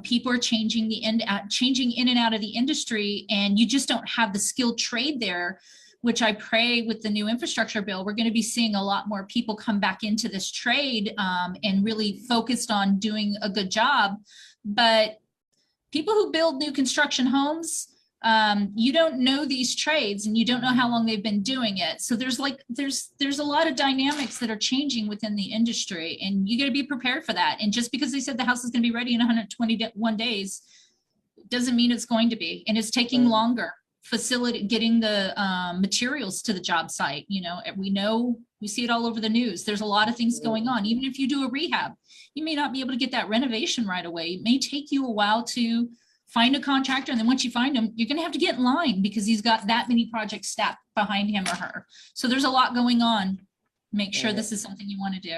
People are changing in and out of the industry, and you just don't have the skilled trade there, which I pray with the new infrastructure bill, we're going to be seeing a lot more people come back into this trade and really focused on doing a good job. But people who build new construction homes, you don't know these trades and you don't know how long they've been doing it. So there's a lot of dynamics that are changing within the industry, and you got to be prepared for that. And just because they said the house is going to be ready in 121 days doesn't mean it's going to be, and it's taking longer. Getting the materials to the job site. We see it all over the news. There's a lot of things going on. Even if you do a rehab, you may not be able to get that renovation right away. It may take you a while to find a contractor. And then once you find him, you're going to have to get in line because he's got that many projects stacked behind him or her. So there's a lot going on. Make sure this is something you want to do.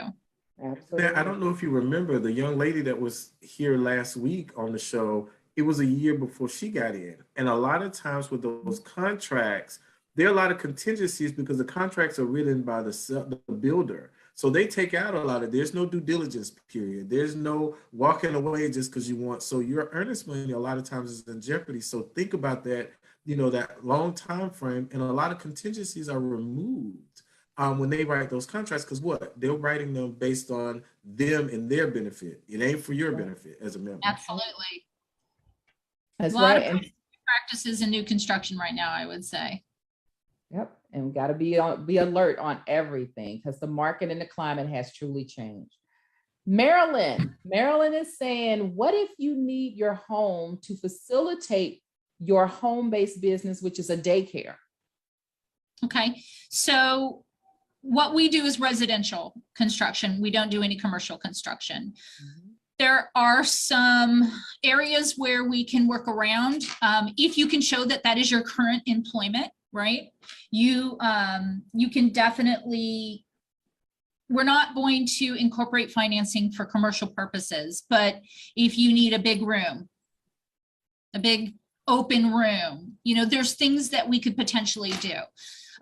Absolutely. I don't know if you remember the young lady that was here last week on the show. It was a year before she got in. And a lot of times with those contracts, there are a lot of contingencies because the contracts are written by the builder. So they take out a lot there's no due diligence period. There's no walking away just because you want. So your earnest money a lot of times is in jeopardy. So think about that, that long time frame, and a lot of contingencies are removed when they write those contracts, because they're writing them based on them and their benefit. It ain't for your benefit as a member. Absolutely. That's a lot right. of practices in new construction right now, I would say. Yep. And we got to be alert on everything because the market and the climate has truly changed. Marilyn is saying, what if you need your home to facilitate your home-based business, which is a daycare? Okay. So what we do is residential construction. We don't do any commercial construction. Mm-hmm. There are some areas where we can work around. If you can show that is your current employment, right? You can definitely, we're not going to incorporate financing for commercial purposes, but if you need a big room, a big open room, there's things that we could potentially do.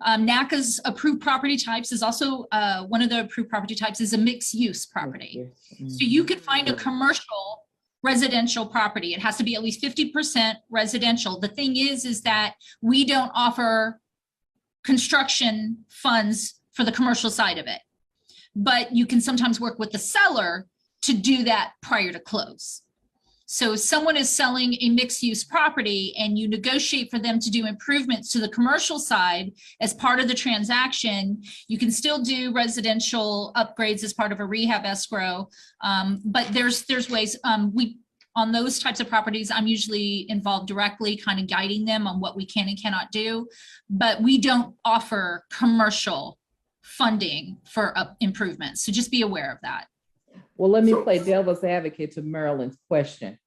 NACA's approved property types is also one of the approved property types is a mixed use property. So you could find a commercial residential property. It has to be at least 50% residential. The thing is that we don't offer construction funds for the commercial side of it, but you can sometimes work with the seller to do that prior to close. So if someone is selling a mixed use property and you negotiate for them to do improvements to the commercial side as part of the transaction, you can still do residential upgrades as part of a rehab escrow. But there's ways on those types of properties, I'm usually involved directly, kind of guiding them on what we can and cannot do, but we don't offer commercial funding for improvements. So just be aware of that. Well, let me play devil's advocate to Marilyn's question.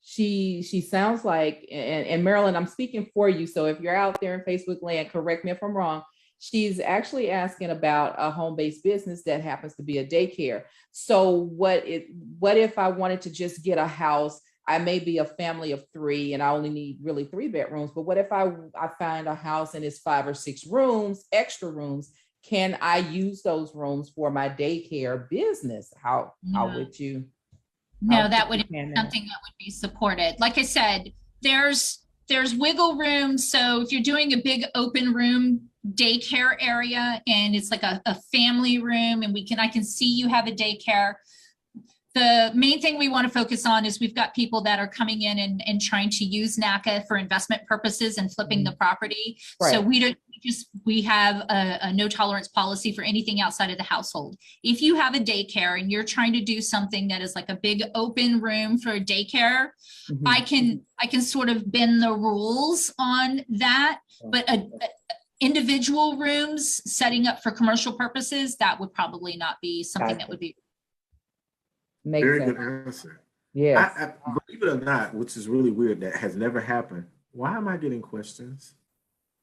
She sounds like, and Marilyn, I'm speaking for you. So if you're out there in Facebook land, correct me if I'm wrong. She's actually asking about a home-based business that happens to be a daycare. So what if I wanted to just get a house? I may be a family of 3 and I only need really 3 bedrooms, but what if I find a house and it's 5 or 6 rooms, extra rooms? Can I use those rooms for my daycare business? How would you? No, that would be something that would be supported. Like I said, there's wiggle room. So if you're doing a big open room daycare area and it's like a family room and I can see you have a daycare. The main thing we want to focus on is we've got people that are coming in and trying to use NACA for investment purposes and flipping the property. Right. So we have a no tolerance policy for anything outside of the household. If you have a daycare and you're trying to do something that is like a big open room for a daycare, I can sort of bend the rules on that, but individual rooms setting up for commercial purposes, that would probably not be something that would be. Very good answer. Yes. I, believe it or not, which is really weird, that has never happened. Why am I getting questions?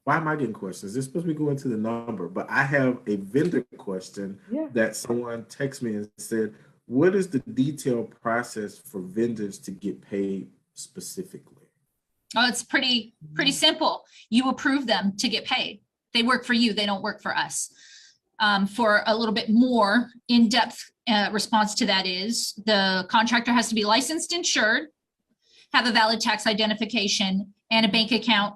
Why am I getting questions? They're supposed to be going to the number, but I have a vendor question that someone texted me and said, what is the detailed process for vendors to get paid specifically? Oh, it's pretty simple. You approve them to get paid. They work for you. They don't work for us. For a little bit more in-depth response to that is the contractor has to be licensed, insured, have a valid tax identification, and a bank account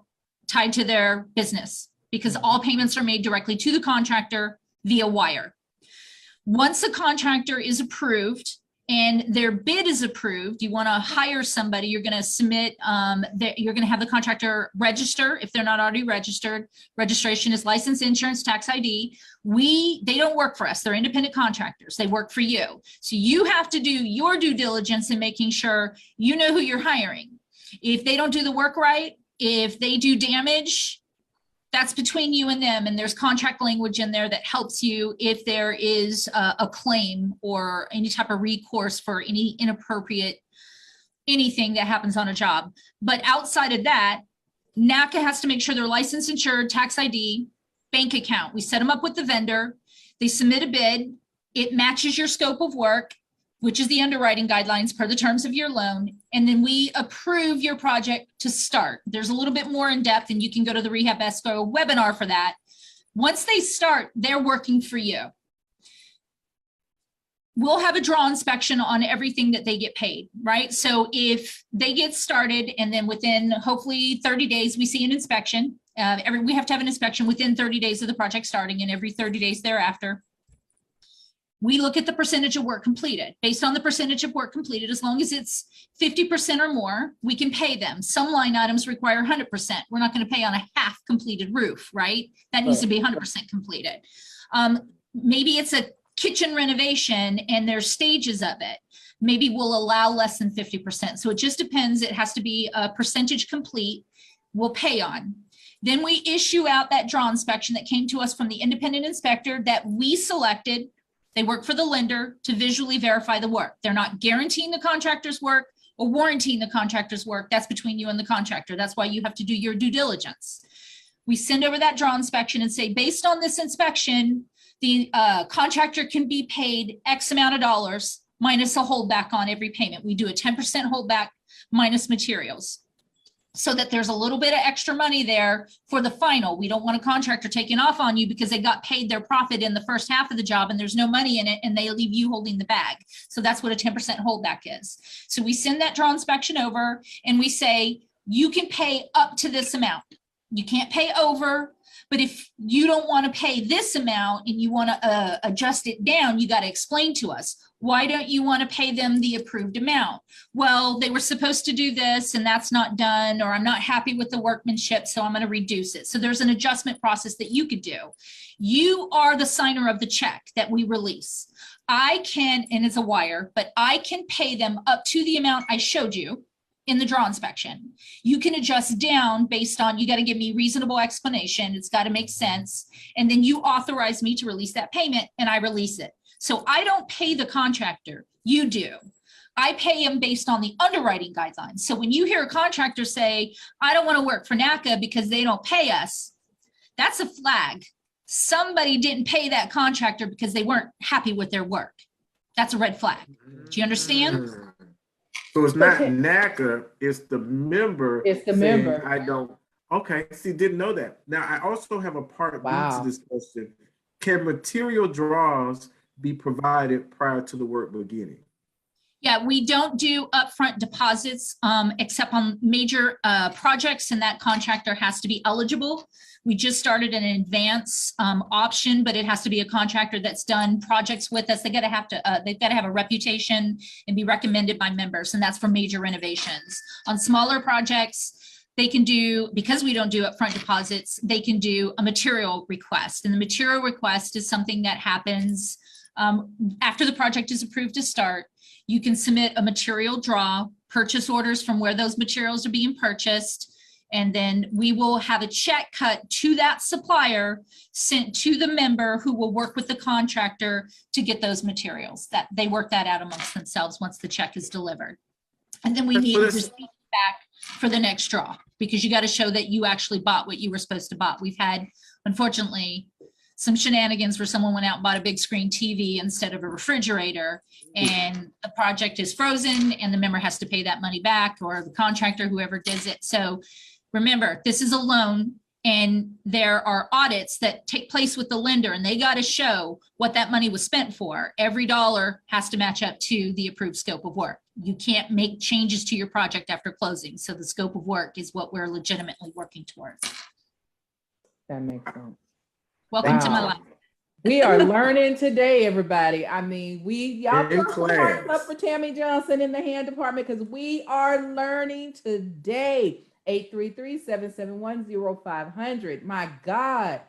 tied to their business, because all payments are made directly to the contractor via wire. Once a contractor is approved and their bid is approved, you want to hire somebody, you're going to submit, you're going to have the contractor register if they're not already registered. Registration is license, insurance, tax ID. They don't work for us. They're independent contractors. They work for you. So you have to do your due diligence in making sure you know who you're hiring. If they don't do the work right, if they do damage, that's between you and them. And there's contract language in there that helps you if there is a claim or any type of recourse for any inappropriate, anything that happens on a job. But outside of that, NACA has to make sure they're licensed, insured, tax ID, bank account. We set them up with the vendor. They submit a bid. It matches your scope of work, which is the underwriting guidelines per the terms of your loan. And then we approve your project to start. There's a little bit more in depth, and you can go to the Rehab Escrow webinar for that. Once they start, they're working for you. We'll have a draw inspection on everything that they get paid, right? So if they get started and then within hopefully 30 days, we see an inspection. We have to have an inspection within 30 days of the project starting and every 30 days thereafter. We look at the percentage of work completed. Based on the percentage of work completed, as long as it's 50% or more, we can pay them. Some line items require 100%. We're not going to pay on a half completed roof, right? That needs to be 100% completed. Maybe it's a kitchen renovation and there's stages of it. Maybe we'll allow less than 50%. So it just depends. It has to be a percentage complete. We'll pay on. Then we issue out that draw inspection that came to us from the independent inspector that we selected. They work for the lender to visually verify the work. They're not guaranteeing the contractor's work or warranting the contractor's work. That's between you and the contractor. That's why you have to do your due diligence. We send over that draw inspection and say, based on this inspection, the contractor can be paid X amount of dollars minus a holdback on every payment. We do a 10% holdback minus materials, so that there's a little bit of extra money there for the final. We don't want a contractor taking off on you because they got paid their profit in the first half of the job and there's no money in it and they leave you holding the bag. So that's what a 10% holdback is. So we send that draw inspection over and we say, you can pay up to this amount. You can't pay over, but if you don't want to pay this amount and you want to adjust it down, you got to explain to us. Why don't you want to pay them the approved amount? Well, they were supposed to do this and that's not done, or I'm not happy with the workmanship, so I'm going to reduce it. So there's an adjustment process that you could do. You are the signer of the check that we release. I can, and it's a wire, but I can pay them up to the amount I showed you in the draw inspection. You can adjust down based on, you got to give me reasonable explanation. It's got to make sense. And then you authorize me to release that payment and I release it. So I don't pay the contractor, you do. I pay him based on the underwriting guidelines. So when you hear a contractor say, I don't want to work for NACA because they don't pay us, that's a flag. Somebody didn't pay that contractor because they weren't happy with their work. That's a red flag. Do you understand? So it's not NACA, it's the member. It's the member. I don't. Okay, see, didn't know that. Now, I also have a part B to this question. Can material draws be provided prior to the work beginning? Yeah, we don't do upfront deposits except on major projects, and that contractor has to be eligible. We just started an advance option, but it has to be a contractor that's done projects with us. They've got to have a reputation and be recommended by members, and that's for major renovations. On smaller projects, they can do, because we don't do upfront deposits, they can do a material request, and the material request is something that happens after the project is approved to start. You can submit a material draw, purchase orders from where those materials are being purchased, and then we will have a check cut to that supplier sent to the member who will work with the contractor to get those materials. That they work that out amongst themselves once the check is delivered. And then we need to receipt back for the next draw, because you got to show that you actually bought what you were supposed to buy. We've had, unfortunately, some shenanigans where someone went out and bought a big screen TV instead of a refrigerator, and the project is frozen and the member has to pay that money back, or the contractor, whoever does it. So remember, this is a loan, and there are audits that take place with the lender, and they got to show what that money was spent for. Every dollar has to match up to the approved scope of work. You can't make changes to your project after closing. So the scope of work is what we're legitimately working towards. That makes sense. Welcome to my life. We are learning today, everybody. I mean, y'all In put some class. hearts up for Tammy Johnson in the hand department, because we are learning today. 833-771-0500. My God.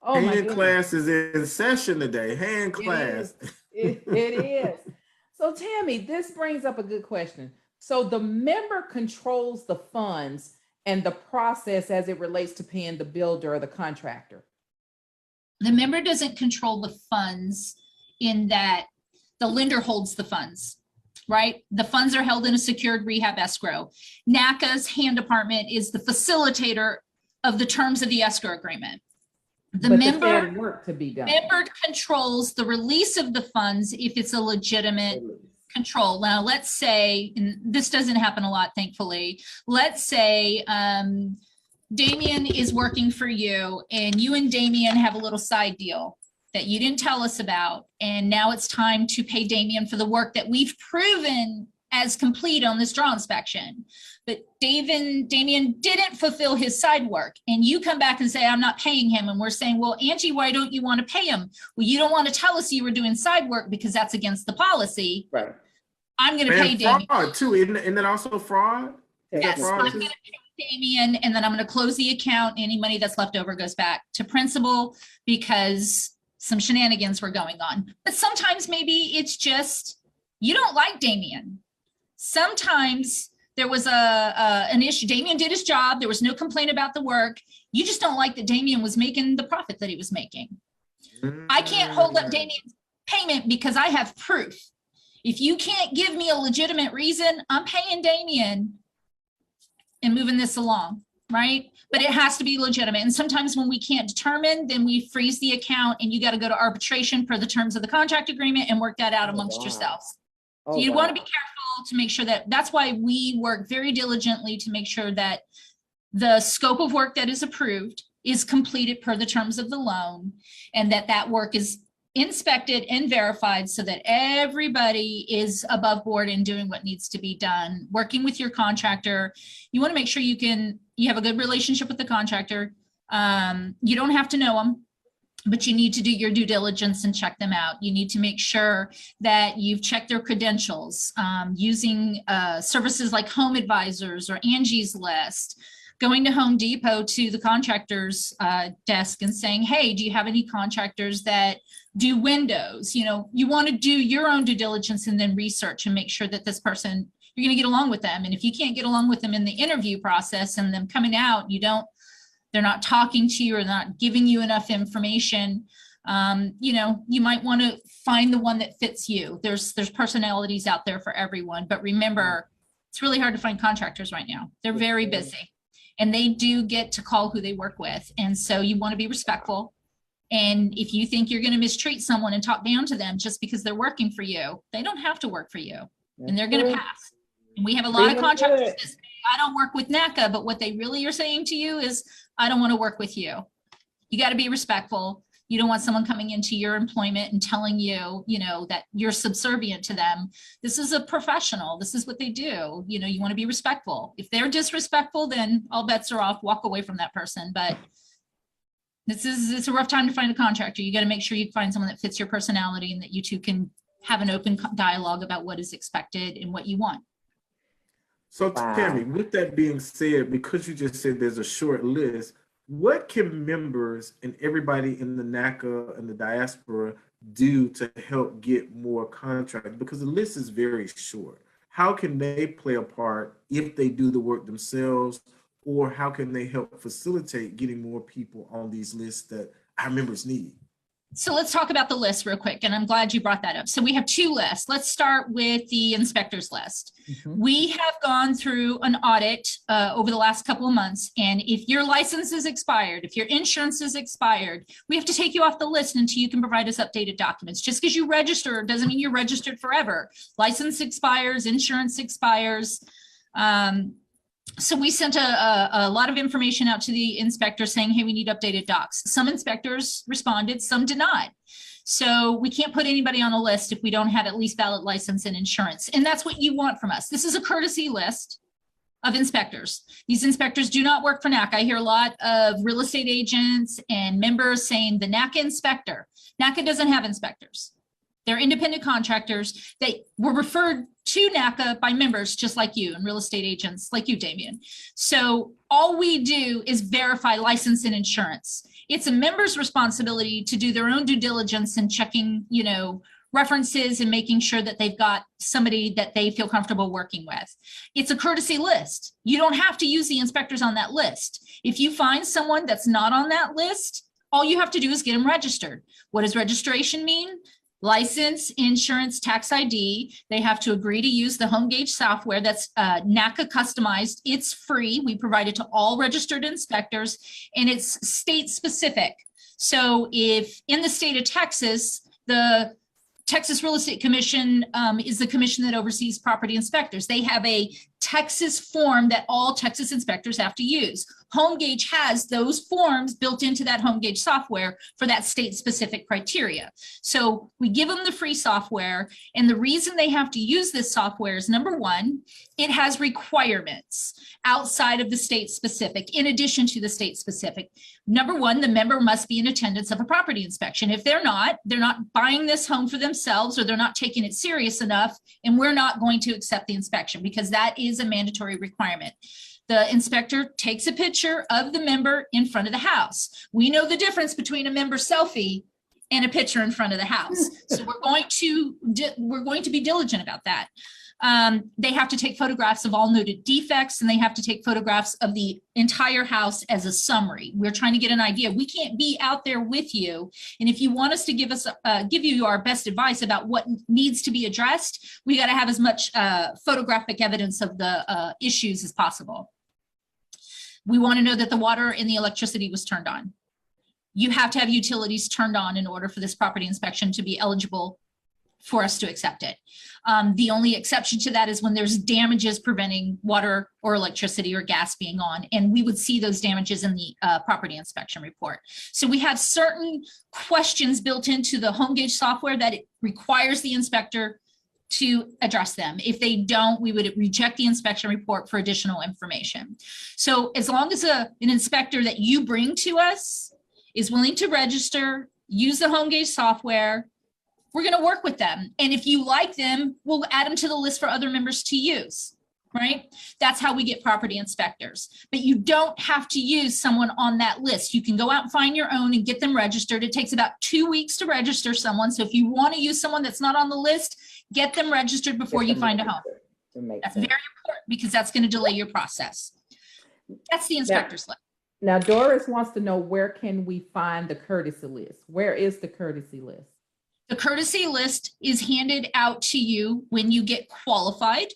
Oh my Hand goodness. class is in session today. Hand class. It is. So Tammy, this brings up a good question. So the member controls the funds and the process as it relates to paying the builder or the contractor. The member doesn't control the funds in that the lender holds the funds, right? The funds are held in a secured rehab escrow. NACA's hand department is the facilitator of the terms of the escrow agreement. The member work to be done. Member controls the release of the funds if it's a legitimate control. Now, let's say, and this doesn't happen a lot, thankfully. Let's say Damien is working for you, and you and Damien have a little side deal that you didn't tell us about, and now it's time to pay Damien for the work that we've proven as complete on this draw inspection. But Damien didn't fulfill his side work, and you come back and say, I'm not paying him. And we're saying, well, Angie, why don't you want to pay him? Well, you don't want to tell us you were doing side work because that's against the policy. Right. I'm going to pay Damien. Fraud too, isn't that also fraud? Yes, I'm going to pay Damien, and then I'm going to close the account. Any money that's left over goes back to principal because some shenanigans were going on. But sometimes maybe it's just you don't like Damien. Sometimes there was an issue. Damien did his job. There was no complaint about the work. You just don't like that Damien was making the profit that he was making. I can't hold up Damien's payment because I have proof. If you can't give me a legitimate reason, I'm paying Damien and moving this along, right? But it has to be legitimate. And sometimes when we can't determine, then we freeze the account, and you got to go to arbitration per the terms of the contract agreement and work that out amongst yourselves. So you want to be careful to make sure that's why we work very diligently to make sure that the scope of work that is approved is completed per the terms of the loan, and that work is inspected and verified so that everybody is above board and doing what needs to be done. Working with your contractor, you want to make sure you have a good relationship with the contractor. You don't have to know them, but you need to do your due diligence and check them out. You need to make sure that you've checked their credentials using services like Home Advisors or Angie's List, going to Home Depot to the contractor's desk and saying, hey, do you have any contractors that do windows? You know, you want to do your own due diligence and then research and make sure that this person, you're going to get along with them. And if you can't get along with them in the interview process and them coming out, they're not talking to you or not giving you enough information, you might want to find the one that fits you. There's personalities out there for everyone, but remember, it's really hard to find contractors right now. They're very busy, and they do get to call who they work with. And so you want to be respectful. And if you think you're going to mistreat someone and talk down to them just because they're working for you, they don't have to work for you, and they're going to pass. And we have a lot of contractors that say, I don't work with NACA, but what they really are saying to you is, I don't want to work with you. You got to be respectful. You don't want someone coming into your employment and telling you, that you're subservient to them. This is a professional. This is what they do. You want to be respectful. If they're disrespectful, then all bets are off. Walk away from that person. But it's a rough time to find a contractor. You got to make sure you find someone that fits your personality and that you two can have an open dialogue about what is expected and what you want. So Tammy, with that being said, because you just said there's a short list, what can members and everybody in the NACA and the diaspora do to help get more contracts? Because the list is very short. How can they play a part if they do the work themselves, or how can they help facilitate getting more people on these lists that our members need? So let's talk about the list real quick, and I'm glad you brought that up. So we have two lists. Let's start with the inspectors list. We have gone through an audit over the last couple of months, and if your license is expired, if your insurance is expired, we have to take you off the list until you can provide us updated documents. Just because you register doesn't mean you're registered forever. License expires, insurance expires. So we sent a lot of information out to the inspectors saying, hey, we need updated docs. Some inspectors responded, some did not. So we can't put anybody on a list if we don't have at least valid license and insurance. And that's what you want from us. This is a courtesy list of inspectors. These inspectors do not work for NACA. I hear a lot of real estate agents and members saying the NACA inspector. NACA doesn't have inspectors. They're independent contractors. They were referred to NACA by members just like you and real estate agents like you, Damien. So all we do is verify license and insurance. It's a member's responsibility to do their own due diligence and checking, references and making sure that they've got somebody that they feel comfortable working with. It's a courtesy list. You don't have to use the inspectors on that list. If you find someone that's not on that list, all you have to do is get them registered. What does registration mean? License, insurance, tax ID. They have to agree to use the HomeGauge software that's NACA customized. It's free. We provide it to all registered inspectors, and it's state specific. So if in the state of Texas, the Texas Real Estate Commission is the commission that oversees property inspectors. They have a Texas form that all Texas inspectors have to use. HomeGauge has those forms built into that HomeGauge software for that state-specific criteria. So we give them the free software, and the reason they have to use this software is, number one, it has requirements outside of the state-specific, in addition to the state-specific. Number one, the member must be in attendance of a property inspection. If they're not buying this home for themselves, or they're not taking it serious enough, and we're not going to accept the inspection, because that is a mandatory requirement. The inspector takes a picture of the member in front of the house. We know the difference between a member selfie and a picture in front of the house. So we're going to be diligent about that. They have to take photographs of all noted defects, and they have to take photographs of the entire house as a summary. We're trying to get an idea. We can't be out there with you. And if you want us to give you our best advice about what needs to be addressed, we got to have as much photographic evidence of the issues as possible. We want to know that the water and the electricity was turned on. You have to have utilities turned on in order for this property inspection to be eligible for us to accept it. The only exception to that is when there's damages preventing water or electricity or gas being on, and we would see those damages in the property inspection report. So we have certain questions built into the HomeGauge software that it requires the inspector to address them. If they don't, we would reject the inspection report for additional information. So as long as an inspector that you bring to us is willing to register, use the HomeGauge software, we're going to work with them. And if you like them, we'll add them to the list for other members to use, right? That's how we get property inspectors. But you don't have to use someone on that list. You can go out and find your own and get them registered. It takes about 2 weeks to register someone. So if you want to use someone that's not on the list, get them registered before you find a home. That's very important, because that's going to delay your process. That's the inspector's list. Now, Doris wants to know, where can we find the courtesy list? Where is the courtesy list? The courtesy list is handed out to you when you get qualified.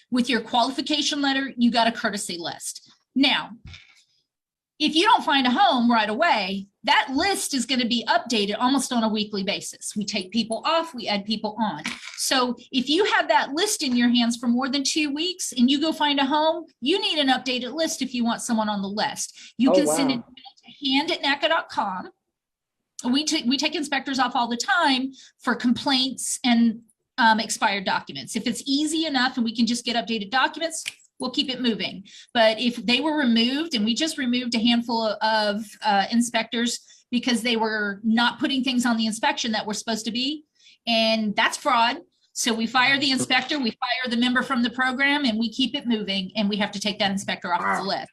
With your qualification letter, you got a courtesy list. Now, if you don't find a home right away, that list is going to be updated almost on a weekly basis. We take people off, we add people on. So if you have that list in your hands for more than 2 weeks and you go find a home, you need an updated list if you want someone on the list. You can send it to hand@naca.com. We take inspectors off all the time for complaints and expired documents. If it's easy enough and we can just get updated documents, we'll keep it moving. But if they were removed, and we just removed a handful of inspectors because they were not putting things on the inspection that were supposed to be, and that's fraud. So we fire the inspector, we fire the member from the program, and we keep it moving, and we have to take that inspector off the list.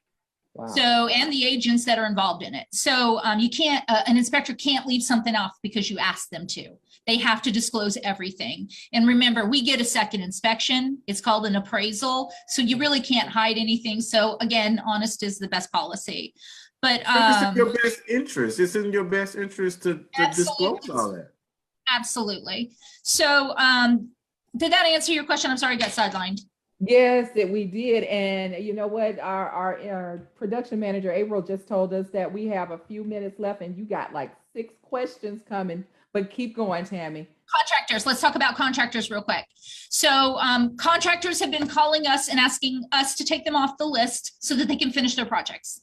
Wow. So, and the agents that are involved in it. So you can't, an inspector can't leave something off because you asked them to. They have to disclose everything. And remember, we get a second inspection. It's called an appraisal. So you really can't hide anything. So again, honest is the best policy. But it's in your best interest. It's in your best interest to disclose all that. Absolutely. So did that answer your question? I'm sorry, I got sidelined. Yes, that we did. And you know what? Our production manager, April, just told us that we have a few minutes left and you got like 6 questions coming, but keep going, Tammy. Contractors. Let's talk about contractors real quick. So contractors have been calling us and asking us to take them off the list so that they can finish their projects.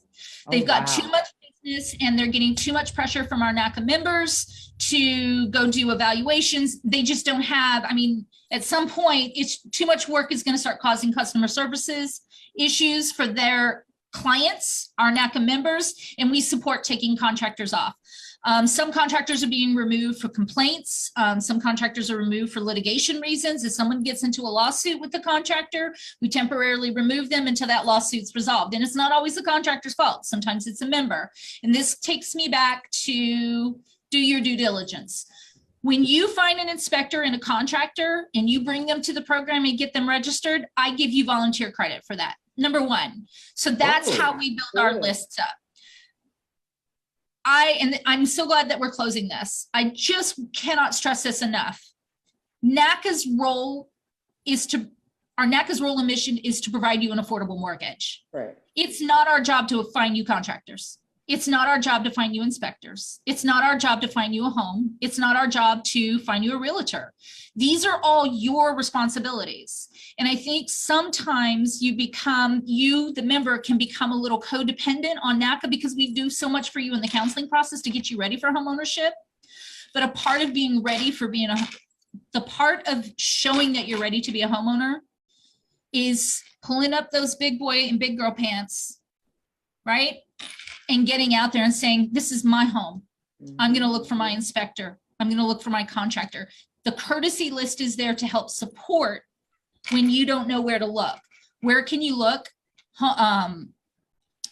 They've got too much business and they're getting too much pressure from our NACA members to go do evaluations. They just don't have, I mean, at some point, it's too much work is going to start causing customer services issues for their clients, our NACA members, and we support taking contractors off. Some contractors are being removed for complaints. Some contractors are removed for litigation reasons. If someone gets into a lawsuit with the contractor, we temporarily remove them until that lawsuit's resolved. And it's not always the contractor's fault. Sometimes it's a member. And this takes me back to do your due diligence. When you find an inspector and a contractor and you bring them to the program and get them registered, I give you volunteer credit for that. Number one. So that's how we build our lists up. And I'm so glad that we're closing this. I just cannot stress this enough. NACA's role and mission is to provide you an affordable mortgage. Right. It's not our job to find you contractors. It's not our job to find you inspectors. It's not our job to find you a home. It's not our job to find you a realtor. These are all your responsibilities. And I think sometimes the member can become a little codependent on NACA because we do so much for you in the counseling process to get you ready for homeownership. But a part of being ready for the part of showing that you're ready to be a homeowner is pulling up those big boy and big girl pants, right? And getting out there and saying, this is my home. I'm going to look for my inspector. I'm going to look for my contractor. The courtesy list is there to help support when you don't know where to look. Where can you look?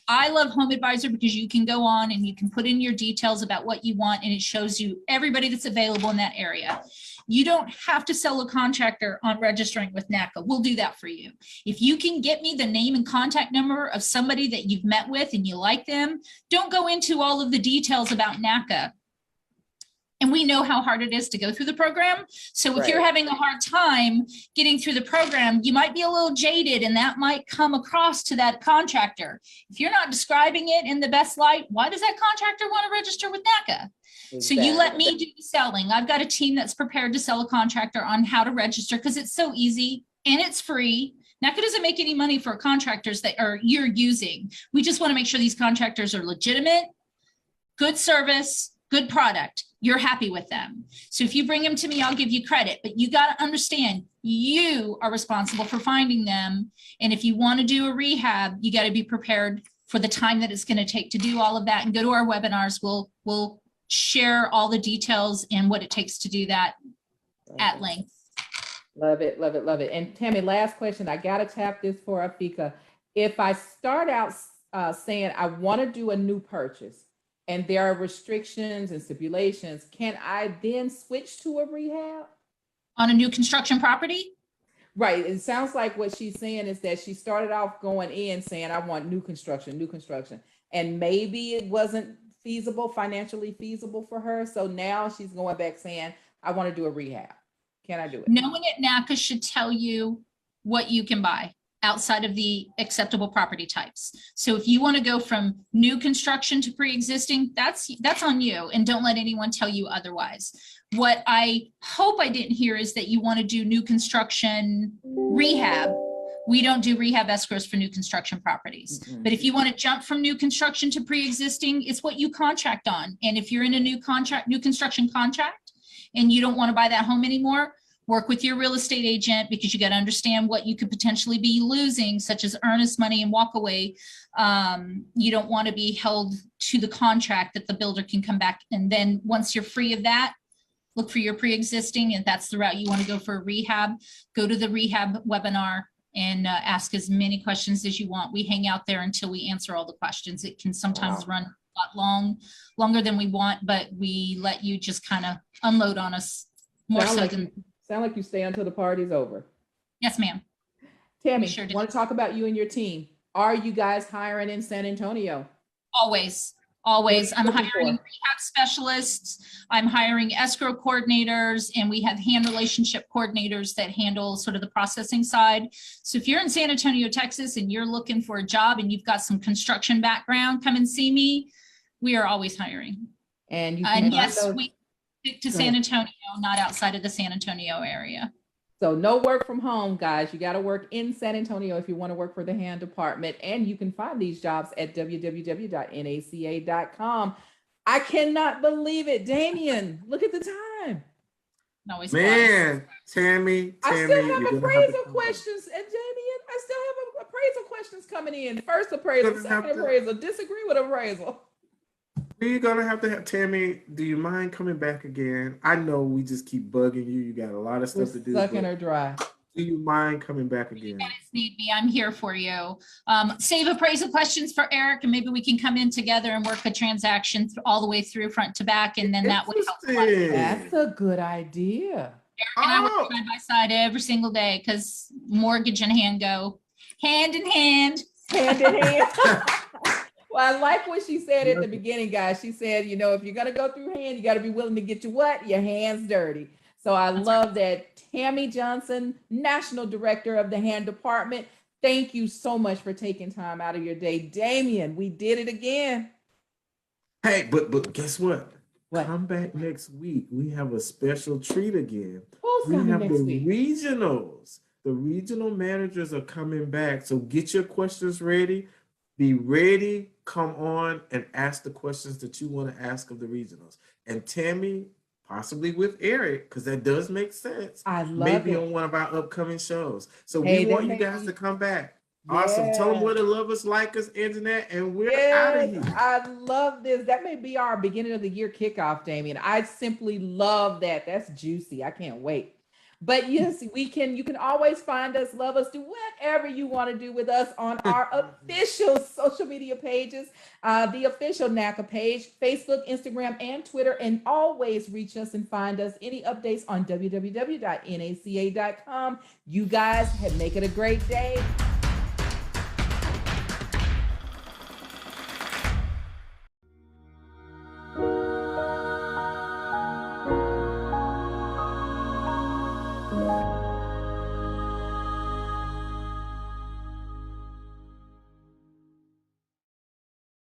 I love Home Advisor because you can go on and you can put in your details about what you want and it shows you everybody that's available in that area. You don't have to sell a contractor on registering with NACA. We'll do that for you. If you can get me the name and contact number of somebody that you've met with and you like them, don't go into all of the details about NACA. And we know how hard it is to go through the program. So if you're having a hard time getting through the program, you might be a little jaded and that might come across to that contractor. If you're not describing it in the best light, why does that contractor want to register with NACA? So you let me do the selling. I've got a team that's prepared to sell a contractor on how to register because it's so easy and it's free. NACA doesn't make any money for contractors that you're using. We just want to make sure these contractors are legitimate, good service, good product. You're happy with them. So if you bring them to me, I'll give you credit, but you got to understand you are responsible for finding them. And if you want to do a rehab, you got to be prepared for the time that it's going to take to do all of that and go to our webinars. We'll share all the details and what it takes to do that at length. Love it, love it, love it. And Tammy, last question. I got to tap this for Afika. If I start out saying I want to do a new purchase and there are restrictions and stipulations, can I then switch to a rehab? On a new construction property? Right. It sounds like what she's saying is that she started off going in saying, I want new construction. And maybe it wasn't financially feasible for her. So now she's going back saying, I want to do a rehab. Can I do it? No one at NACA should tell you what you can buy outside of the acceptable property types. So if you want to go from new construction to pre-existing, that's on you, and don't let anyone tell you otherwise. What I hope I didn't hear is that you want to do new construction rehab, We don't do rehab escrows for new construction properties. But if you want to jump from new construction to pre-existing, it's what you contract on. And if you're in a new construction contract, and you don't want to buy that home anymore, work with your real estate agent, because you got to understand what you could potentially be losing, such as earnest money and walk away. You don't want to be held to the contract that the builder can come back. And then once you're free of that, look for your pre-existing. And that's the route you want to go for a rehab. Go to the rehab webinar and ask as many questions as you want. We hang out there until we answer all the questions. It can sometimes run a lot longer than we want, but we let you just kind of unload on us more so than. Sound like you stay until the party's over. Yes, ma'am. Tammy, Sure want to talk about you and your team. Are you guys hiring in San Antonio? Always. I'm hiring rehab specialists. I'm hiring escrow coordinators, and we have hand relationship coordinators that handle sort of the processing side. So if you're in San Antonio, Texas, and you're looking for a job and you've got some construction background, come and see me. We are always hiring. And yes, we stick to San Antonio, not outside of the San Antonio area. So no work from home, guys. You got to work in San Antonio if you want to work for the hand department. And you can find these jobs at www.naca.com. I cannot believe it. Damien, look at the time. Man, Tammy. I still have appraisal questions. And Damien, I still have appraisal questions coming in. First appraisal, second appraisal, disagree with appraisal. We're gonna have Tammy. Do you mind coming back again? I know we just keep bugging you. You got a lot of stuff to do. Sucking her dry. Do you mind coming back again? You guys need me. I'm here for you. Save appraisal questions for Eric, and maybe we can come in together and work a transaction all the way through front to back, and then that would help. That's a good idea. Eric and I work side by side every single day, because mortgage and hand go hand in hand. Hand in hand. Well, I like what she said at the beginning, guys. She said, you know, if you're going to go through hand, you got to be willing to get your hands dirty. So I love that. Tammy Johnson, National Director of the Hand Department. Thank you so much for taking time out of your day. Damien, we did it again. Hey, but guess what? Come back next week. We have a special treat again. Who's we coming have next the week? regionals. The regional managers are coming back. So get your questions ready. Be ready. Come on and ask the questions that you want to ask of the regionals. And Tammy, possibly with Eric, because that does make sense. I love maybe it. on one of our upcoming shows. So Hey, we want that you guys makes- to come back. Awesome. Tell them Yeah. where to love us, like us, internet, and we're out of Yes, here. I love this. That may be our beginning of the year kickoff, Damien. I simply love that. That's juicy. I can't wait. But yes, you can always find us, love us, do whatever you want to do with us on our official social media pages, the official NACA page, Facebook, Instagram, and Twitter, and always reach us and find us. Any updates on www.naca.com. You guys make it a great day.